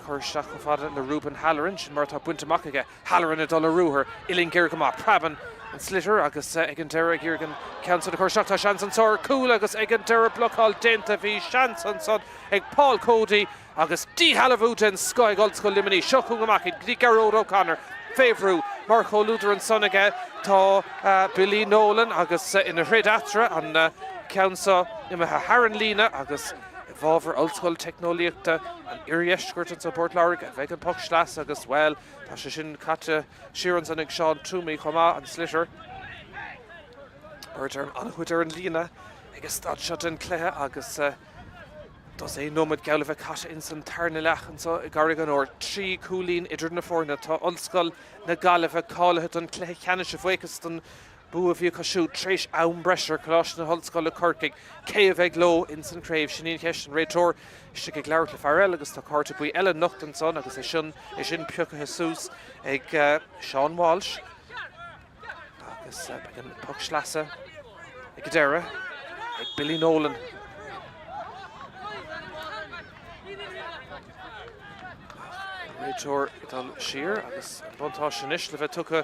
chuir seach go fada le Rúben Halloran sin mar tá buinte amach aige. Halloran a dul a rúthair, ilín gír go maith, Praban an Slitter agus ag an deire gír gan ceann a chuir seach tá seans an sóir cool agus ag an deire blocáil dénta bhí seans an son ag Paul Cody agus dí halahút an Scoig Ollscoil Luimnigh seachún amach ag dí Gearóid O'Connor féhrú mar cho lúdar an son aige tá Billy Nolan agus ina hrid atra an ceansa imethe Haran Lína agus bhábhar Ollscoil Technoliachta an Iriscoirt an sa Phort Láirge a bheith an puck slas agus well tá sé sin caite siaran san ag Seán Túmí chomá an Slitter. Order an chuidir an Lína agus stad shot an cléthe agus dos é nómad geall bheith caite in san tarna lechan so i garigan or trí cúlín idir na fórna tá Ollscoil na gaile bheith cáilethe an cléthe cheanne se bhuichas don bú a bhí cosisiú tréis ann breisir choláis na Ollscoil le Corcaig cé a bheith gló in san craobh sin íon cheist an réitor iste go leabhart le farrell agus tá carta buí eile nocht an son agus é sin peocha sús ag Sean Walsh agus an puck slasa ag deire ag Billy Nolan. Réitor dal siar agus an buntá sin inis le bheith tucha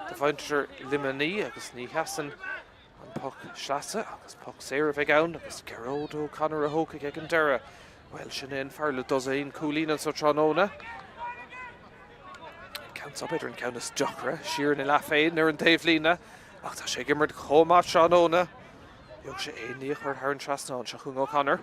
de bhaintear Luimnigh agus ní heasan an puck slasa agus puck séir a bheith ann agus Gearóid O'Connor a thócaigh ag an deire. Well sin éon fear le dos éon cúlín an sa tróna. Ceann beidir an ceannas deachra siar na le féin ar an taobh lína ach tá sé gimmert chomá tróna. Beag sé éoníoch ar thar an trasná an seachún O'Connor.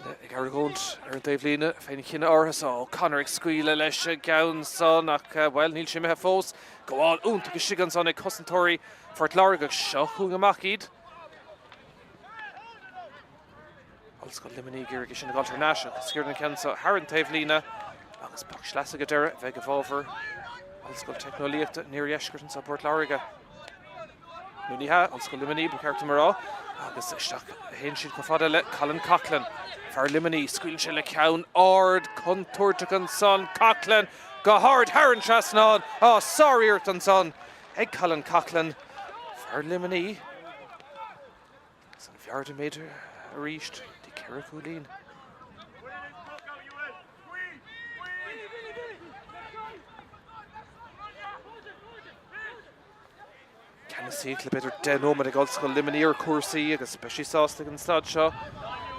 Ag argónt ar an taobh lína féin cinna orthas O'Connor ag scuile leis a gceann son ach well níl sé mithe fós goáil únta go sigan son ag cosantóirí Phort Láirge seachún amach iad. Ollscoil Luimnigh gír sin na gáiltar náise sciir na ceann sa thar an taobh lína agus puck slasa go deire bheith go bhábhar Ollscoil Technoliachta in Iriscoirt an sa Phort Láirge. Núnithe Ollscoil Luimnigh bu ceartta marrá agus isteach héin siad go fada le Colin Coughlin. Fear Luimnigh scuil se le ceann ard contúirteach an son Coughlin go hard Haran trasnád sáiríocht an son ag Colin Coughlin. Fear Luimnigh san fearda méidir a ríist de ceithre cúlín. Can síl le beidir denómad ag Ollscoil Luimnigh ar cuasaí agus speisií sásta an stad seo.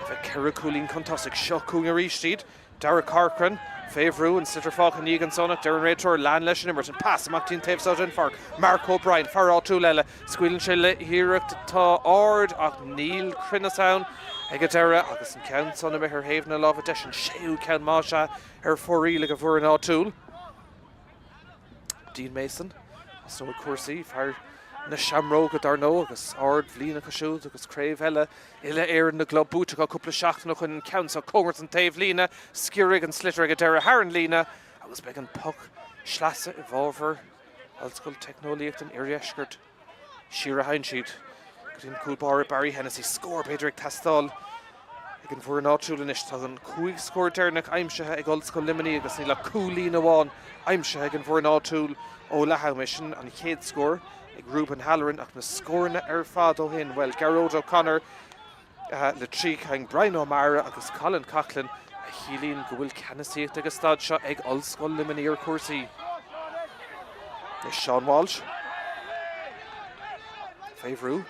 Bheith ceithre cúlín contásaigh seachún a ríistíad. Dara Corcoran féhrú an Slitter fág an an sonach deir an réitor lean leis an immert an pass amach tín taobh sáid an farc. Mark O'Brien farrá tú leile scuilann sé le hiireacht tá ard ach níl crinne saon ag a deire agus an ceann son a bheith ar héamhna lámh deis an séú ceann máise ar fóríle go bhfuair an áitiúil. Dean Mason as nó cuasaí fear na seamróg go darnó agus ard bhlína cosisiúd agus craobh eile ile éireann na glob búteach a cúpla seachtainach an ceann sa cóhairt an taobh lína sciúraigh an Slitter go deire Haran Lína agus beag an puck slasa i bhábhar Ollscoil Technoliacht in Iriscoirt siar a hain siad go dtíon cúlbáir Barry Hennessy scór beidir ag tastáil ag an bhfuair an áitiúil inis tá an cúig scór deirnach aimsethe ag Ollscoil Luimnigh agus ní le cúlín amháin aimsethe ag an bhfuair an áitiúil ó leatha sin an chéad scór ag Rúben Halloran ach na scórna ar fad ó hin well Gearóid O'Connor le trí chaing Brian O'Mara agus Colin Coughlin a chialín go bhfuil ceannasaíocht agus stad seo ag Ollscoil Luimnigh ar cuasaí. Is Sean Walsh féhrú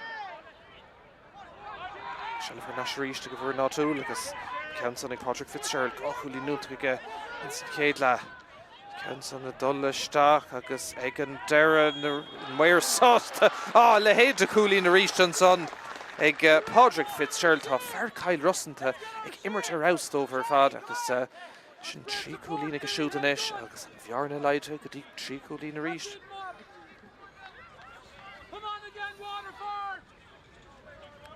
se le for nasríiste go bhfuair an áitiúil agus ceann son ag Patrick Fitzgerald go chulí nuachta go Insan Céadla. Counts on the Dullisteach agus ag an Déardaoin Muir Sosta. Le héad de Coolí na Rístan son. Ag Pádraig Fitzgerald tá fear Kyle Russanta ag imirtar roust over fad agus sin 3 Coolí na go siúta inis agus an bhearna leite go dtí 3 Coolí na Ríst.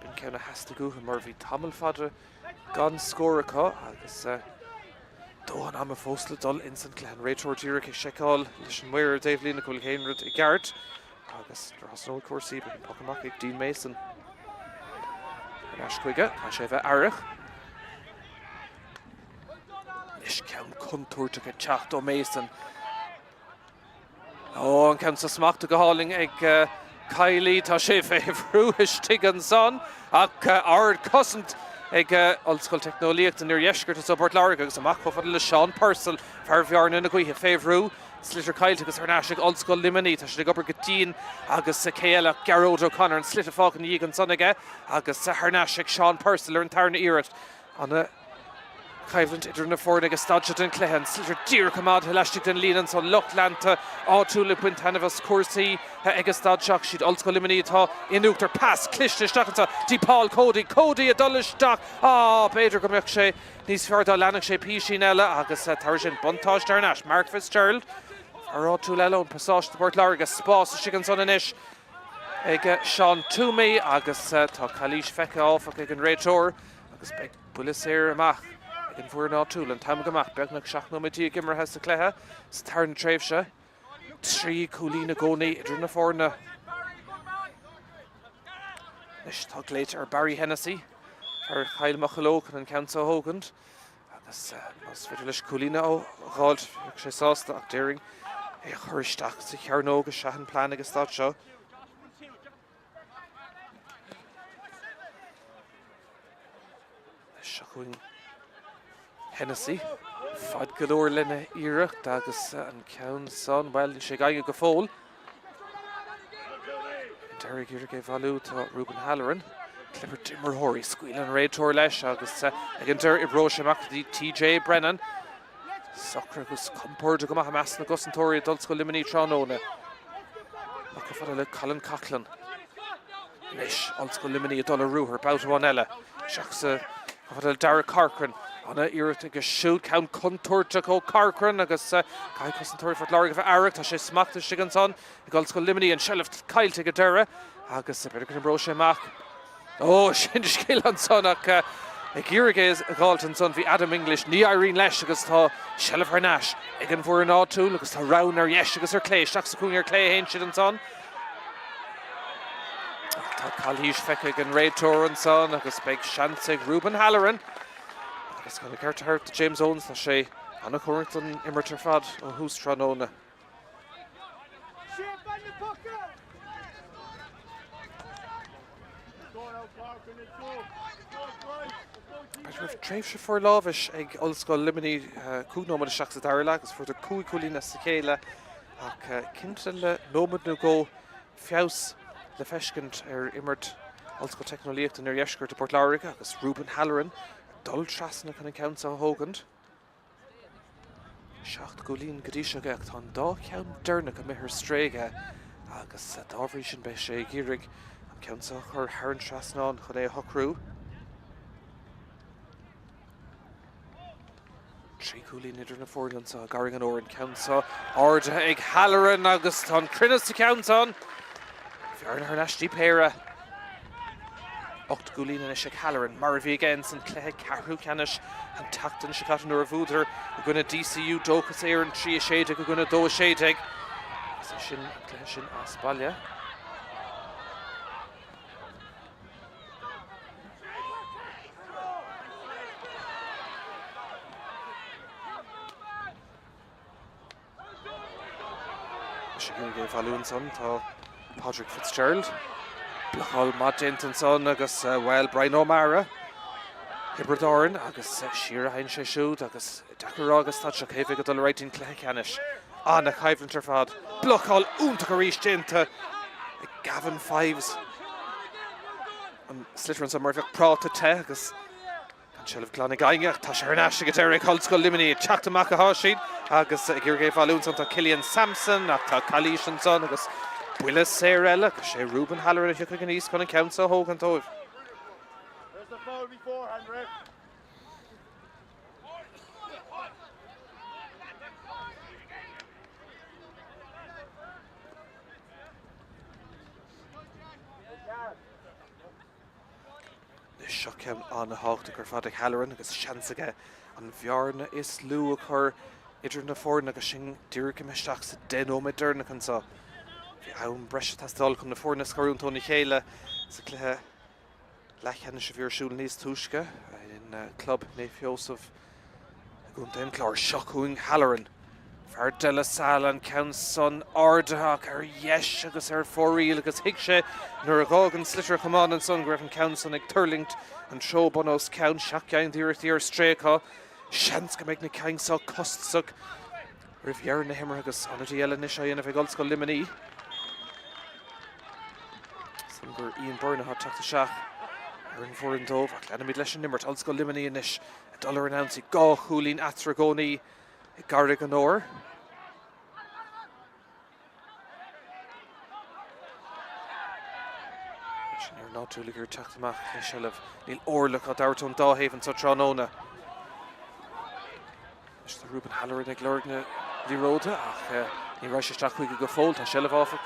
Bin ceanna heasta gútha mar bhí tamil fada gan scóracha agus dóan am a fósla dul insan clean réiteoir díreach Míchéal leis an muir Dave Lína go chéanrad I gceart agus dras nó cuasaí be pocamach ag Dean Mason. Ascuige, tá sé bheith airich. Nis ceann contúirte go teacht ó Mason. An ceann sa smachta go háling ag Kylie tá sé féhrú istigh an son ach ard cosint ag Ollscoil Technoliacht an Iarthshire to Spórt Láirge agus amach chufad le Sean Purcell fear bhearna na gaotha féhrú Slitter Kyle agus Arnashig Ollscoil Luimnigh tá sé gobar go tín agus Céala Garrod O'Connor an Slitter fágan díag an son aige agus Arnashig Sean Purcell ar an tarna iirecht an Caimhlant idir na Ford agus Stadse den Cléhan Slitter dír cumad helastig den línan son Lochlanta áúla puint hanavas cuasaí agus Stadseach siad Ollscoil Luimnigh tá inúachtar pass Cluiche stachanta dí Paul Cody a Dullisteach Beidir go mbeadh sé níos fearr dá leanach sé písí eile agus tar sin buntáis darnais Mark Fitzgerald ar áúla eile an pasáis Spórt Láirge spás sig an son inis ag Sean Toomey agus tá Cluiche feice áfach ag an réiteoir agus beag bulas éir amach in bhuair ná túil an tam goach beagnach seach nóidí gimar has sa cléthe sa tarn tréimhse 3 Coolí na gcónaí idir na fórna. Nis tá léite ar Barry Hennessy ar Kyle Machalócan an Council Hógand agus mas féidir leis Coolína ó gáil sé sásta ach déiring é chuiristeach sa chearnó agus seahan plán agus stad seo. Seachuin Hennessy fad galóir lena iirecht agus an ceann son bhil sé gaige go fóil. Derek Iirge bhallú tá Ruben Halloran Clipper Dimmerhory squeal an réiteoir leis agus ag an deir I bróis amach dí TJ Brennan. Soccer agus compórd go maith meas na gosantóirí Ollscoil Luimnigh tránóna. Ach go fada le Colin Coughlin. Leis Ollscoil Luimnigh dul a rúthar báutháin eile. Seach sa fada le Dara Corcoran. Anna iirecht agus siúd ceann contúirte ó Corcoran agus cai cosantóirí Phort Láirge bheith airach tá sé smachta sig an son ag Ollscoil Luimnigh an seileacht caiilte go deire agus beidir go an bro sé amach. Sin scéal an son ach ag Iirge is gáilt an son bhí Adam English ní airíonn leis agus tá seileamh ar Nash ag an bhuair an áitiúil agus tá rán ar yes agus ar clé seach sa cúing ar clé hain siad an son. Tá Cluiche feice ag an réiteoir an son agus beag seansaigh Ruben Halloran. Agus gan ceart thart de James Owens tá sé anna chuirt an imirtar fad ó hús tránóna. Tréimhse for lábhais ag Ollscoil Luimnigh cúgnómad seach sa dairla agus fuair 2 Coolí na sa chéile ach cinnte le nómad nó go feabhas le feiscint ar imirt Ollscoil Technoliacht an Iarthshire to Spórt Láirge agus Ruben Halloran dul trasna chun an Council Hógand. 7 Coolín go dtí seo ag tá dá ceann dearna go mithir stréige agus dábhrí sin be sé gírig an Council chur thar trasnán chun é hocrú. 3 Coolín idir na fórlan sa garing an óir an Council áirde ag Halloran agus tá crinne sa Council fearna ar neistí péire. 8 Coolín in ag Halloran mar bhí again san cléthe carthú ceannis an tatan se catan nuair a bhúdar go gona DCU dóchas éir an 3 séide go gona 2 séide sin cléthe sin as baile. Sigurge bhallún son tá Padraig Fitzgerald Blachal Matt Jenkinson agus Brian O'Mara Déardaoin agus siar hain sé siúd agus Dakar agus tá seach héfh go dul réitin cléthe ceannis anna Caimhlant ar fad Blachal únta go ríis dénta Gavin Fives an Slitter an mar bheith práta te agus Shelf Glanaiganga, Tasha Nash get Eric Ollscoil Luimnigh, Chakta Makahashid, Agus Girgay Falloon Santa Killian Sampson, Akta Kalish and son, Agus Willis Sarella, She Ruben Halloran, if you can East Cunning Council, Hogan Tove. There's the foul beforehand, ref. Shock him on the hawk to Garfadig Halloran, agus Shansaga on Bjarna is Luakar, Idrina Ford, agus Shing Dirk Meshtax, Deno Moderna so. Aun Brescia has all come to Ford, Scarun Tony Michéal, Sikleha Leathcheannais of your Shulnis Tushka in Club Nafios of Gunten Clor, Shocking Halloran. Fardella Salan, Countson, Ardahak, Yesh, agus Forreal, agus Higshe, Nuragogan, Slitter, Command and Son, Griffin Countson, Ig Turlinged, and Show Bonos Count, Shakyan, the Strayka, Shanska, Magna Kangsa, Kostsuk, Riviera, Nehemmer, agus Onity Elanisha, and if I Ollscoil Luimnigh. Singer Ian Byrne had tucked the shot. Aaron Foran Dove, Glenamid Leshan Nimbert, Ollscoil Luimnigh in Nish, $1 announce, Go, Hulin, Atragoni, Garriganor. You're not really good to Mach, Michelle of Neil Orlock at Darton Dahaven, so Tranona. Mr. Ruben Halloran, Glorgna, Liroda, in Russia, Stack, go fold, and Shell of Offic.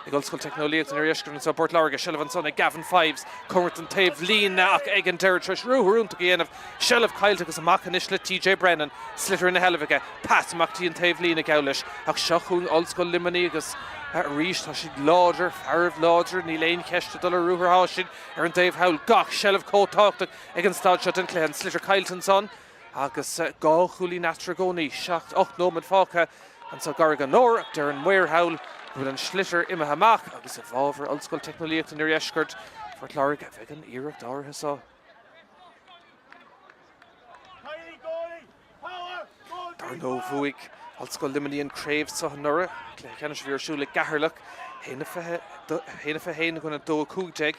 Ollscoil Technology in Rieshkern and Spórt Láirge, Shell of Son, Gavin Fives, Cormerton Tave, Lean, Egan Derry, Trish Ruhurun to Gain of Shell of Kyle to Mach and Ishla, TJ Brennan, Slitter in the Helviga, Pat Macti and Tave, Lean, Gaulish, Shachun, Ollscoil Luimnigh, Reach, Tashid Lodger, Farav Lodger, Neilane Kesh to Dollar Ruher Hashid, Aaron Dave Howell, Gach, Shell of Coat Talk, Egan Stodshot and Clan, Slitter Kyleton Son, Agus Go, Huli Natragoni, Shacht, Nomad Falka, and so Garriganor, Darren Weir Howell. With an Schlitter Imma Hamach, agus Evolver, Ollscoil Technology in Rieshkern, Phort Láirge, Vegan, Iraq, Dara Hissa. Darno Vuig, Ollscoil Luimnigh and Crave Sohanura, Leathcheannais of your Shule Gaherlock, Hainafa Hain going to do a Coojeg,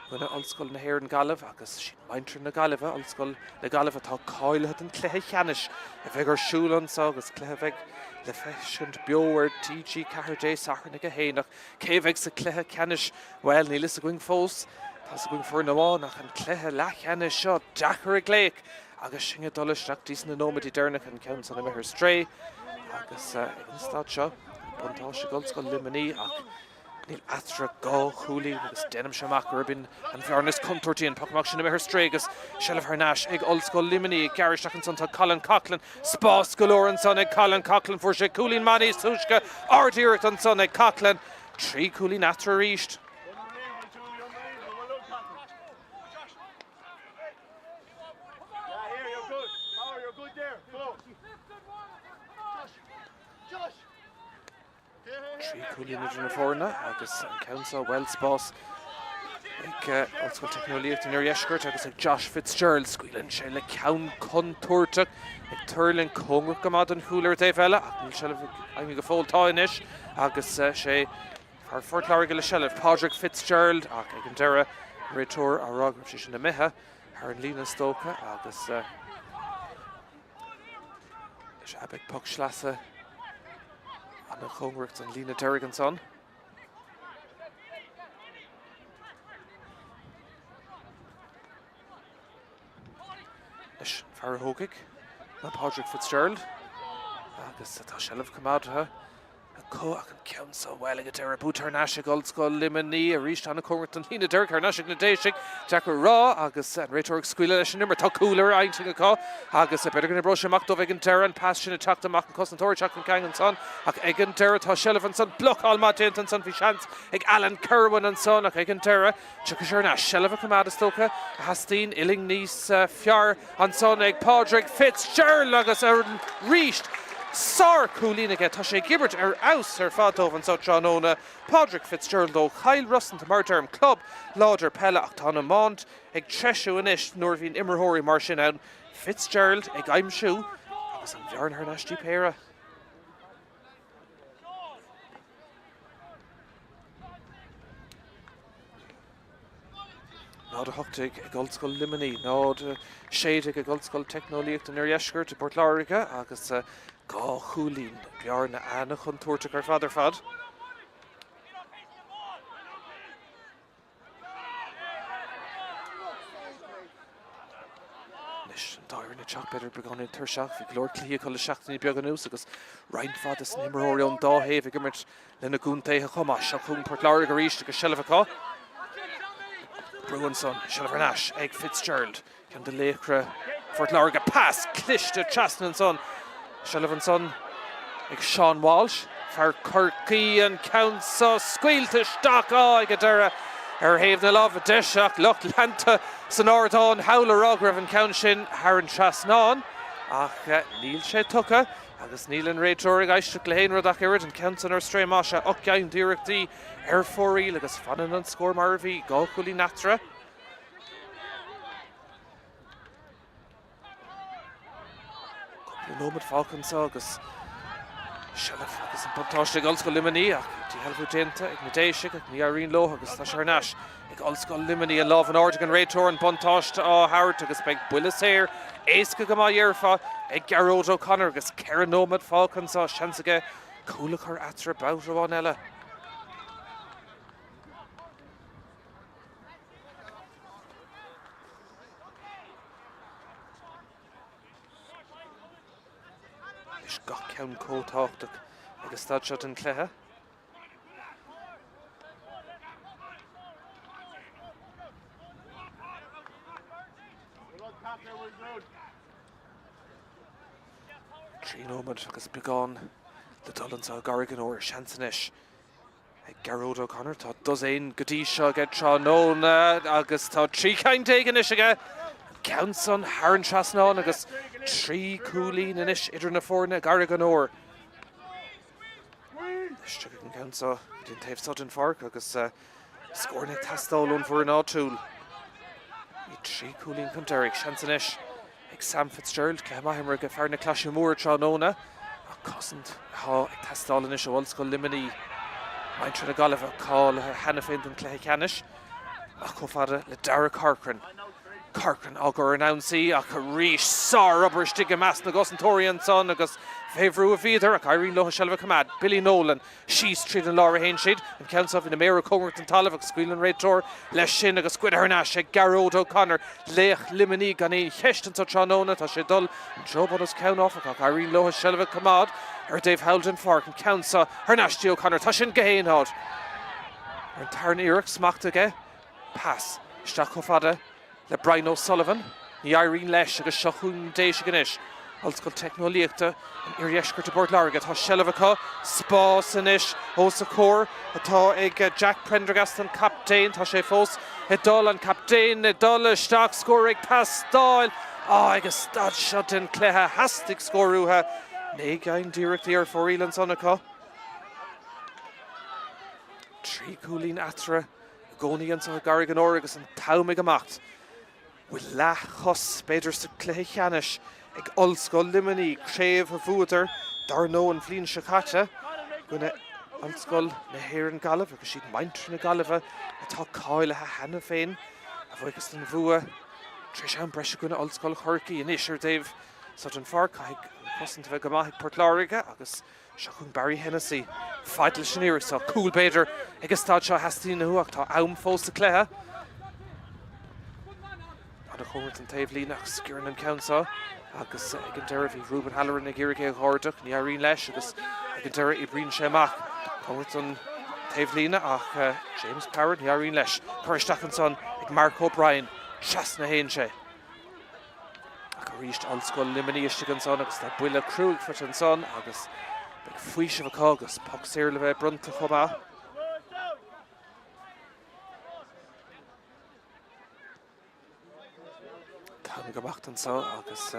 going to Ollscoil Nahair and Galav, agus she Minter na Galava, Ollscoil na Galava, Tau Coil had in Leathcheannais, a Vegar Shulan, so agus Cleheveg. The fish and Bjord, TG, Caherday, Sacherniga, Hainach, Cavex, the Leathcheannais, well, Neelis going false, that's going for no one, and Leathcheannais shot, Jacker Glake, Agus Shinga Dullish, Jack Decent and Nomady Dernick and Counts on her stray, Agus Instad shot, Buntosh, Ollscoil Luimnigh, Neil Atra, Go, Huli, Agus Denham Shamak, Rubin, and Fairness Contorti and Pockmock Shinima Stragus, Shell of Hernash, Egg Ollscoil Luimnigh, Garish Dickinson to Colin Coughlin, Spas Galore and Son, Egg Colin Coughlin for She Coolin Mani, Sushka, Ardirit and Son, Egg Coughlin, 3 Coolin Atra reached. Coolin in Forna, Agus Council, Wells Boss, Ollscoil Technology in Rieshkern, Agus Josh Fitzgerald, Squealing Shella, Count Contortuk, Turlin Congress Gamad and Hooler Davella, I'm going to fold Toynish, Agus Shay, for Phort Láirge Shella, Padraig Fitzgerald, Agandera, Ritor, Arag, Shishin Meha, Harlina Stoka, Agus Shabik Puckschlasse. Anna Congress and Lena Derriganson. Ish Farah Hogig, na Padraig Fitzgerald. Agus Shell of come out to her. I can count so well. I get there. Booter Nashik, Ollscoil Luimnigh, reached on a Congress and Lena Derrick, Nashik Nadeshik, Jacker Raw, Agus and Retorg Squealish number Cooler, I think a call. Agus a better going to brush him up to Egan Terra and pass Shin attack to Mac and Cousin Tori, Chuck and Kang and Son. Egan Terra, Toshelev and Son, Block all Matt and Son Fichance, Alan Kerwin and Son, Egan Terra, Chuckasherna, Shelleva Kamada Stoka, Hastine, Illing Nice, Fjar and Son, Padraig Fitzgerald, Agus reached. Sar Coolina get Tasha Gibbert aus Fadov and such Tranona, Padraig Fitzgerald though, Kyle Rustin to Marterm Club, Lauder Pella Octana Mont, Eg Treshu Anish, Norvin Immerhori Marshin out, Fitzgerald, Eg I'm Shoe, Agus am Bjarn Hernashti Pera. Ná a thugtaigh ag Ollscoil Luimnigh, ná a séideigh ag Ollscoil Technoliacht in Iarriescar to Phort Láirge agus gá chúlín bear na ana chun tuairteach ar fad fad. Dair na teach beidir began in tuirseach fi glór clí chuil seachtaí beag an ús agus rein fad is nimmeróir an dá héh gimmert lena gúntaithe chumá se chun Phort Láirge ríist agus Shelfachá. Bruinson, Shelfachnash, ag Fitzgerald, can the Leacre Phort Láirge pass, Cluiche to Trasnanson, Shelfachnason, ag Sean Walsh, Far Kirky and counts squeal to Stock, ag Adara. Have na love a deshach loch lanta Sonordon howler Rograv and Counshin Haran Trasnan ach Neil she tucka agus Neil and Ray Torig Aishuk Lehain Rodak Erid and counts on our stray Masha Okyain Direct D Air 4 agus Fanan and score Marvi Golkuli Natra couple of Falcons agus Shelf agus an Pontáiste ag Ollscoil Luimnigh ach tí helbú dénta ag na déisiach ag ní Arín Loh agus tá Searnash ag Ollscoil Luimnigh a láh an Ordig an réitor an Pontáiste á Howard agus beag builis éir éasca go má dhearfa ag Gearóid O'Connor agus Ceann Nómad Falcons á seansaige cúlach ar atra bouth amháin eile. Is gach ceann cótáchtach agus stad shot an cléthe. Trí nómad agus beagán le Dullans á Garrigan ó Seansanis ag Gearóid O'Connor tá dos éin go dtí seo ag Tránóna agus tá trí caint éigean is aige. Counson, Haran Trasnan agus trí cúlín inis idir na fórna Garrigan ór. Strugan an Counsa didn't have such an fark agus scoring ag tastáilún for an átúil. I trí cúlín chun Derek Seansanis ag Sam Fitzgerald ceamahimar go fear na Cluiche mór Tránóna a cosint há ag tastáil inis ó Ollscoil Luimnigh maintre na galamh cáil hena féin an Leathcheannais ach có fada le Dara Corcoran águr an ansaí ach a ríis sá rubber stig meas na Gosantóiríon son agus féhrú a bhíidir ach Irene Loh Shelva Camad, Billy Nolan, she's tríd an Laura Hainshid and counts off in a Mara Congert and Talavh ag squeal an réitor leis sin agus cuid Harnash ag Gearóid O'Connor Leach Luimnigh gan é cheistan sa Tránóna tá sé dul an job on his count off ach Irene Loh Shelva Camad ar Dave Howden Fark and counts Harnash G O'Connor tá sin gahéinhad ar an tarn Iarach smachta ge pass Stach fada le Brian O'Sullivan, ní Irene leis agus seachún déis ganis. Ollscoil Technoliachta an Iarriescar to Phort Láirge tá Shelfachá, Spás inis ó sa cór atá ag Jack Prendergast an captain tá sé fós dul an captain dul isteach scór ag tastáil agus stad shot in cléthe hastig scórúthe né gain díreachtaí ar fórílan sonnachá. Trí cúlín atra gcónaíonn sa Garrigan ór agus an taumig amacht. With lachos beidir sa Leathcheannais ag Ollscoil Luimnigh créamh a bhuatar dar nó an bhliain seachata gona Ollscoil na Héireann galamh agus siad maintre na galamh atá cáilethe hena féin a bhuigus an bhua tríos an breise gona Ollscoil Chorcaí in isir Dave such an farc ag cosint bheith go maith ag Phort Láirge agus seachún Barry Hennessy feitil sin iarach tá cúl beidir agus stad seo heastíí na huach tá am fós sa cléthe. A chomart an taobh líneach sciarann an Counsa agus ag an deire bhí Ruben Halloran ag iarach ag Ardach ní Irene leis agus ag an deire I bríonn sé amach chomart an taobh líne ach James Power ní Irene leis chuiristeach an son ag Mark O'Brien seas na héin sé ach a ríist Ollscoil Luimnigh isteach an son agus tá buile cruúil fit an son agus beag faois a bhá agus poc séir le bheith brunta chomá. Go bacht an so agus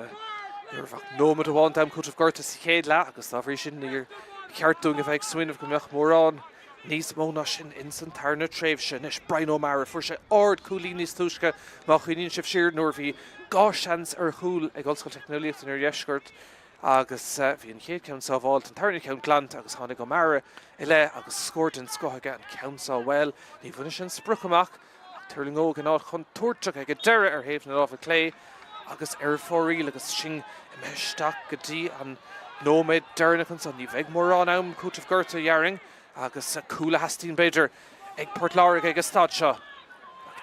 Iarfach nómad a bháin am chuid gorta sa chéad le agus tá bhrí sin níor ceartúing a bheith swinmh go meach mórrán níos móna sin in san tarna tréimh sin is Brian O'Mara fuair sé ard cúlí níos túisce má chuoíonn sibh siar nuair bhí gá seans ar chúl ag Ollscoil Technoliachta in Iarriescart agus bhí an chéad ceann sábháilt an tarna ceann glant agus tháinig O'Mara I le agus scóirt an scothige an ceann sábhil ní bhaine sin spruch amach Turling ógan á chun tuairteach ag deire ar héamh na láfa clé agus ar fórí agus sin imeisteach go dtí an nóméid deirnach an son ní bheith mór an am cútah gurta dhearing agus coolla hastín beidir ag Phort Láirge ag stad seo.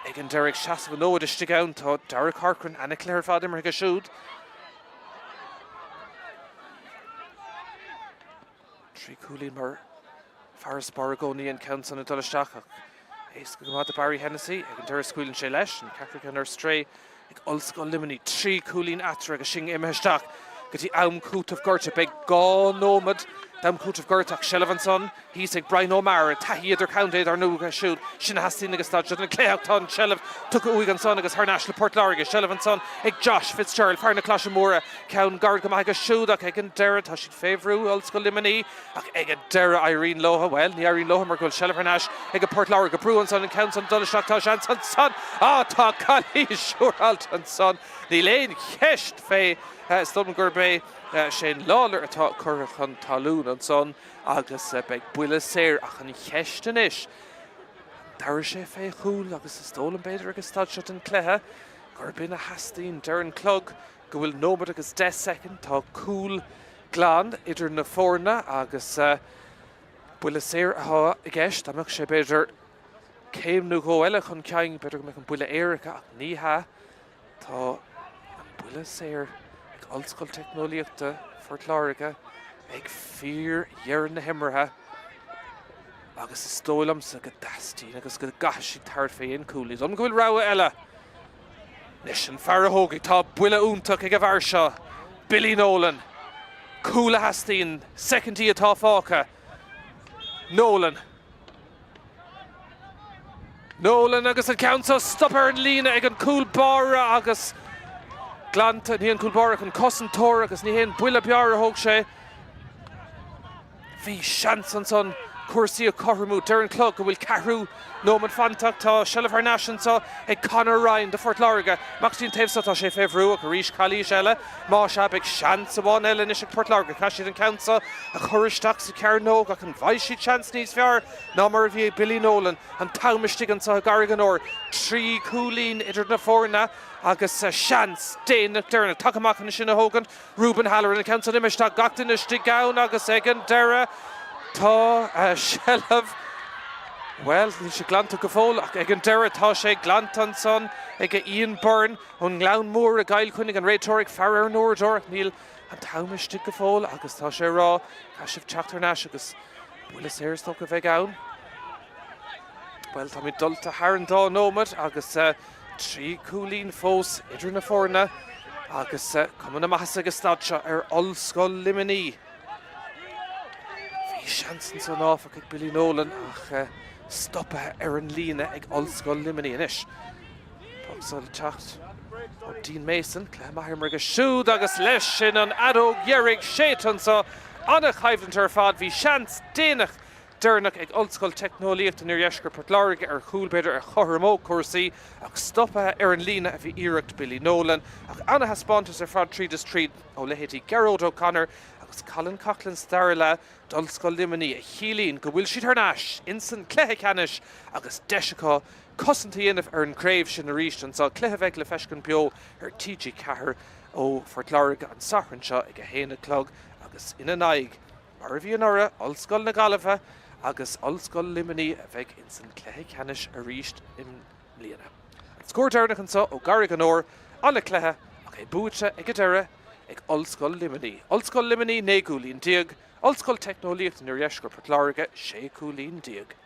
Ag an deireg seasamh an nóid iste gabhain tá Dara Corcoran ana cléir fad imar go siúd. Trí cúlín mar Faras Baragoni an count san a dolisteach ach éis go gomad a Barry Hennessy ag an deir scuilin sé leis an Catholic ar stray ag Ollscoil Luimnigh trí cúlín atra agus sin imeisteach go dtí am cútah gurta beag gá nómad dam cútah gurta ach Shellah an son hís ag Brian O'Mara taithí idir counted ar nó go siúd sinna hastín agus stad na cléochtán Shellah tuca uig an son agus Harnash le Phort Láirge Shellah an son ag Josh Fitzgerald fearna Cluiche móra ceann gard go maith go siúd ach ag an deire tá siad féhrú Ollscoil Luimnigh ach ag an deire Irene Loha well ní Irene Loha mar goil Shellah Harnash ag a Phort Láirge brú an son an count an dolisteach tá sean san son tá callí siúralt an son ní léon cheist fé Stolman Gurbé Shane Lawler atá currach an talún an son agus beag buile séir ach an cheistan is. Dar sé fé chúl agus is stolan beidir agus stad seo an cléthe Gurbin a hastín deir an clog go bhfuil nómad agus 10 second tá cúl glán idir na fórna agus buile séir atá i gceist amach sé beidir céimnú go eile chun ceang beidir go meach an buile éiricha ach níthe tá an buile séir Ollscoil Technoliaachta Phort Láirge ag fíor dhearan na himmartha agus is tólam sa go dastín agus go gaisí tar féin cúlí. Dom go bhfuil rogha eile. Nis an fearthógaí tá buile úntaach ag a bhar seo. Billy Nolan. Cúla hastín. Secondí atá fácha. Nolan. Nolan agus an countsa stop ar an lína ag an cúl bara agus Glanta ní an cúlbára an cosan tóra agus ní héon buile beara thóg sé. Bhí seans an son cuasaí a chothramú deir an clog go bhfuil carú nómad fantacht tá Shellah Harnash an sa ag Conor Ryan de Phort Láirge. Maxtín taobhsa tá sé féhrú a go ríis chalí eile má se ag seans a bháin eile is ag Phort Láirge caiisiad an countsa a choristeach sa cear nóg ach an bhaidí chance níos fearr ná mar bhí Billy Nolan an taumisteach an sa gargan óir trí cúlín idir na fórna agus seans déanach deirna takeamach na sinna hógan Ruben Haller an countsa imisteach gachtain iste gabhain agus ag an deire tá Shellah well ní sé glanta go fóil ach ag an deire tá sé glantan son ag a Ian Byrne ón nglawn mór a gail chuinnig an réitóric fear ar nóir níl an taumisteach go fóil agus tá sé rá caiisih teachtar neis agus buile séir sto go bheith ann. Well tá mí dulta thar an dá nómad agus trí cúlín fós idir na fórna agus cuman na maithas agus stad seo ar Ollscoil Luimnigh. Bhí seansan san áfach ag Billy Nolan ach stoppa ar an lína ag Ollscoil Luimnigh inis. Pamsal teacht ó Dean Mason clé maithir mar go siúd agus leis sin an adó ghearrig sétan sa anna chaimhlantar fad bhí seans déanach deirnach ag Ollscoil Technoliaachta níor dheiscear Phort Láirge ar chúl beidir ar chotharmó cuasaí ach stoppa ar an lína a bhí iireacht Billy Nolan ach anna haspántas ar fad tríd is tríd ó lehétí Gerald O'Connor agus Colin Coughlin Starla Ollscoil Luimnigh a chialín go bhfuil siad Harnash insan Leathcheannais agus deisicá cosanta dhéanamh ar an craobh sin a ríist an sa cléthebheith le feiscin beo ar TG Cahir ó Phort Láirge an sahrann seo ag a héana clog agus ina naig mar bhí an ora Ollscoil na Gaillimhe agus Ollscoil Luimnigh a bheith insan Leathcheannais a ríist im líana. An scór deirnach an sa ó garrig an óir anna cléthe ach é búite ag a deire ag Ollscoil Luimnigh. Ollscoil Luimnigh 9 cúlín diag, Ollscoil Technoliaachta níor dheiscear Phort Láirge 6 cúlín diag.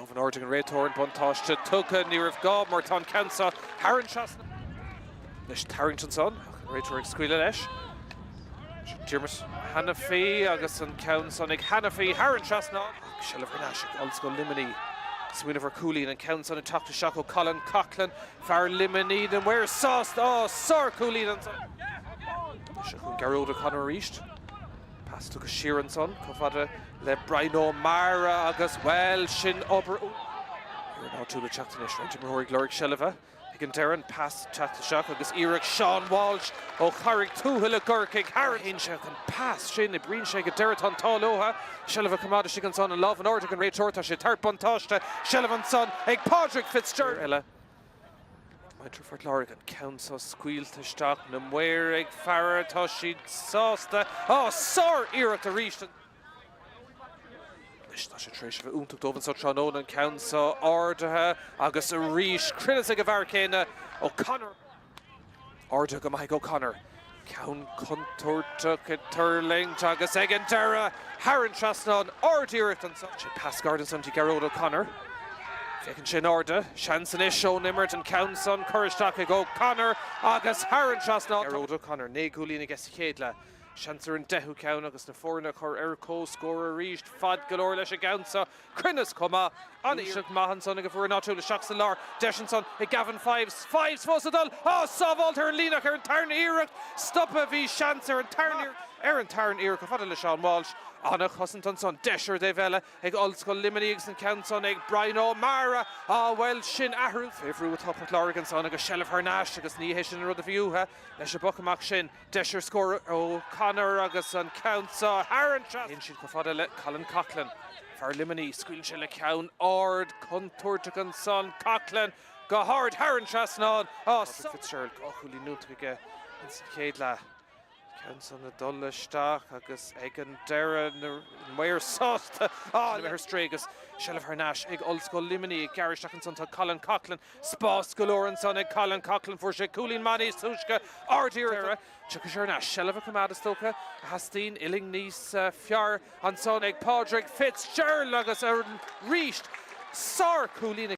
Love an origin réitóir buntáiste tucha ní rah gá mar tá cansa Haran Shasna. Leis Tarrington son réitóir scuile leis. Diarmas Hanafi agus an count son ag Hanafi Haran Shasna. Shellah Harnash Ollscoil Luimnigh. Swin of her coolie and count on a talk to Shaco Colin Coughlin Far Luimnigh and where's sauce? Oh, Sar Coolie and Shaco Gerald O'Connor reached. Pass to Sheeran son, Cofada le Brian O'Mara agus well shin over. Here now to the Tráchtaire right to Mahorig Lorg Shelva. Again Darren pass Tráchtaire agus Eric Sean Walsh Carrick Túhil Gurkig Harry Hinsha can pass Shin Breen Shake Déardaoin Taloha Shelva Kamada Shigan son and Love and Orta can Ray Torta she Tarpon Toshta Shelvan son Eg Padraig Fitzgerald SETU Phort Láirge and counts us squeal to stock Namwerig Farah Toshid Sosta Sir Era to reach Leis treisih úntaach dómhan sa Tránón an countsa Ardatha agus a ríis Crinasig a Bharcéine O'Connor. Ardatha go Mhic O'Connor. Count Contortach a Turling agus ag an Dara Haran Trasnán Ardíirt an such. Pass Garden son to Garrod O'Connor. Fecin sin Arda, Shanson is shown Nimmert and Countson Courage O'Connor agus Haran Trasnán Garrod O'Connor ne Gúlín agus Chéadla. Shancer and Dehu Cown agus na Forna Cor co-scorer reached Fad Galore leis a Gownsa Crinnas Coma an Ishak Mahanson ag for not to the Shocks and Lar Deshinson a Gavin Fives Fosadal Savalter and Lena and Tarn Eric stop a V Shancer and Tarn Aaron Tarn Eric Fadal Sean Walsh Anna Hussenton son Desher de Vela ag Ollscoil Luimnigh and Countson ag Brian O'Mara well Shin Ahru Favru with Phort Láirge and son ag Shell of Hernash agus ní Hishin and Rudda Viewha leis a Buckamach Shin Desher score O'Connor agus an Countsa Haran Tras in Shin Cofada let Colin Coughlin for Luimnigh Squilche le Cown Ard Contortach and son Coughlin go hard Haran Trasnán Fitzgerald Chuli Nutrige in Céadla Counts on the Dullistach agus Egan Darren Weir Sosta Her Stragus Shell of Hernash Eg Ollscoil Luimnigh Gary Stackinson to Colin Coughlin Spás Galoran son Eg Colin Coughlin for she Coolin Mani Sushka Ardíirt Chukas Hernash Shell of a Kamada Stoka Hasteen Illing Nice Fiar on son Eg Padraig Fitzgerald agus reached Sir Coolin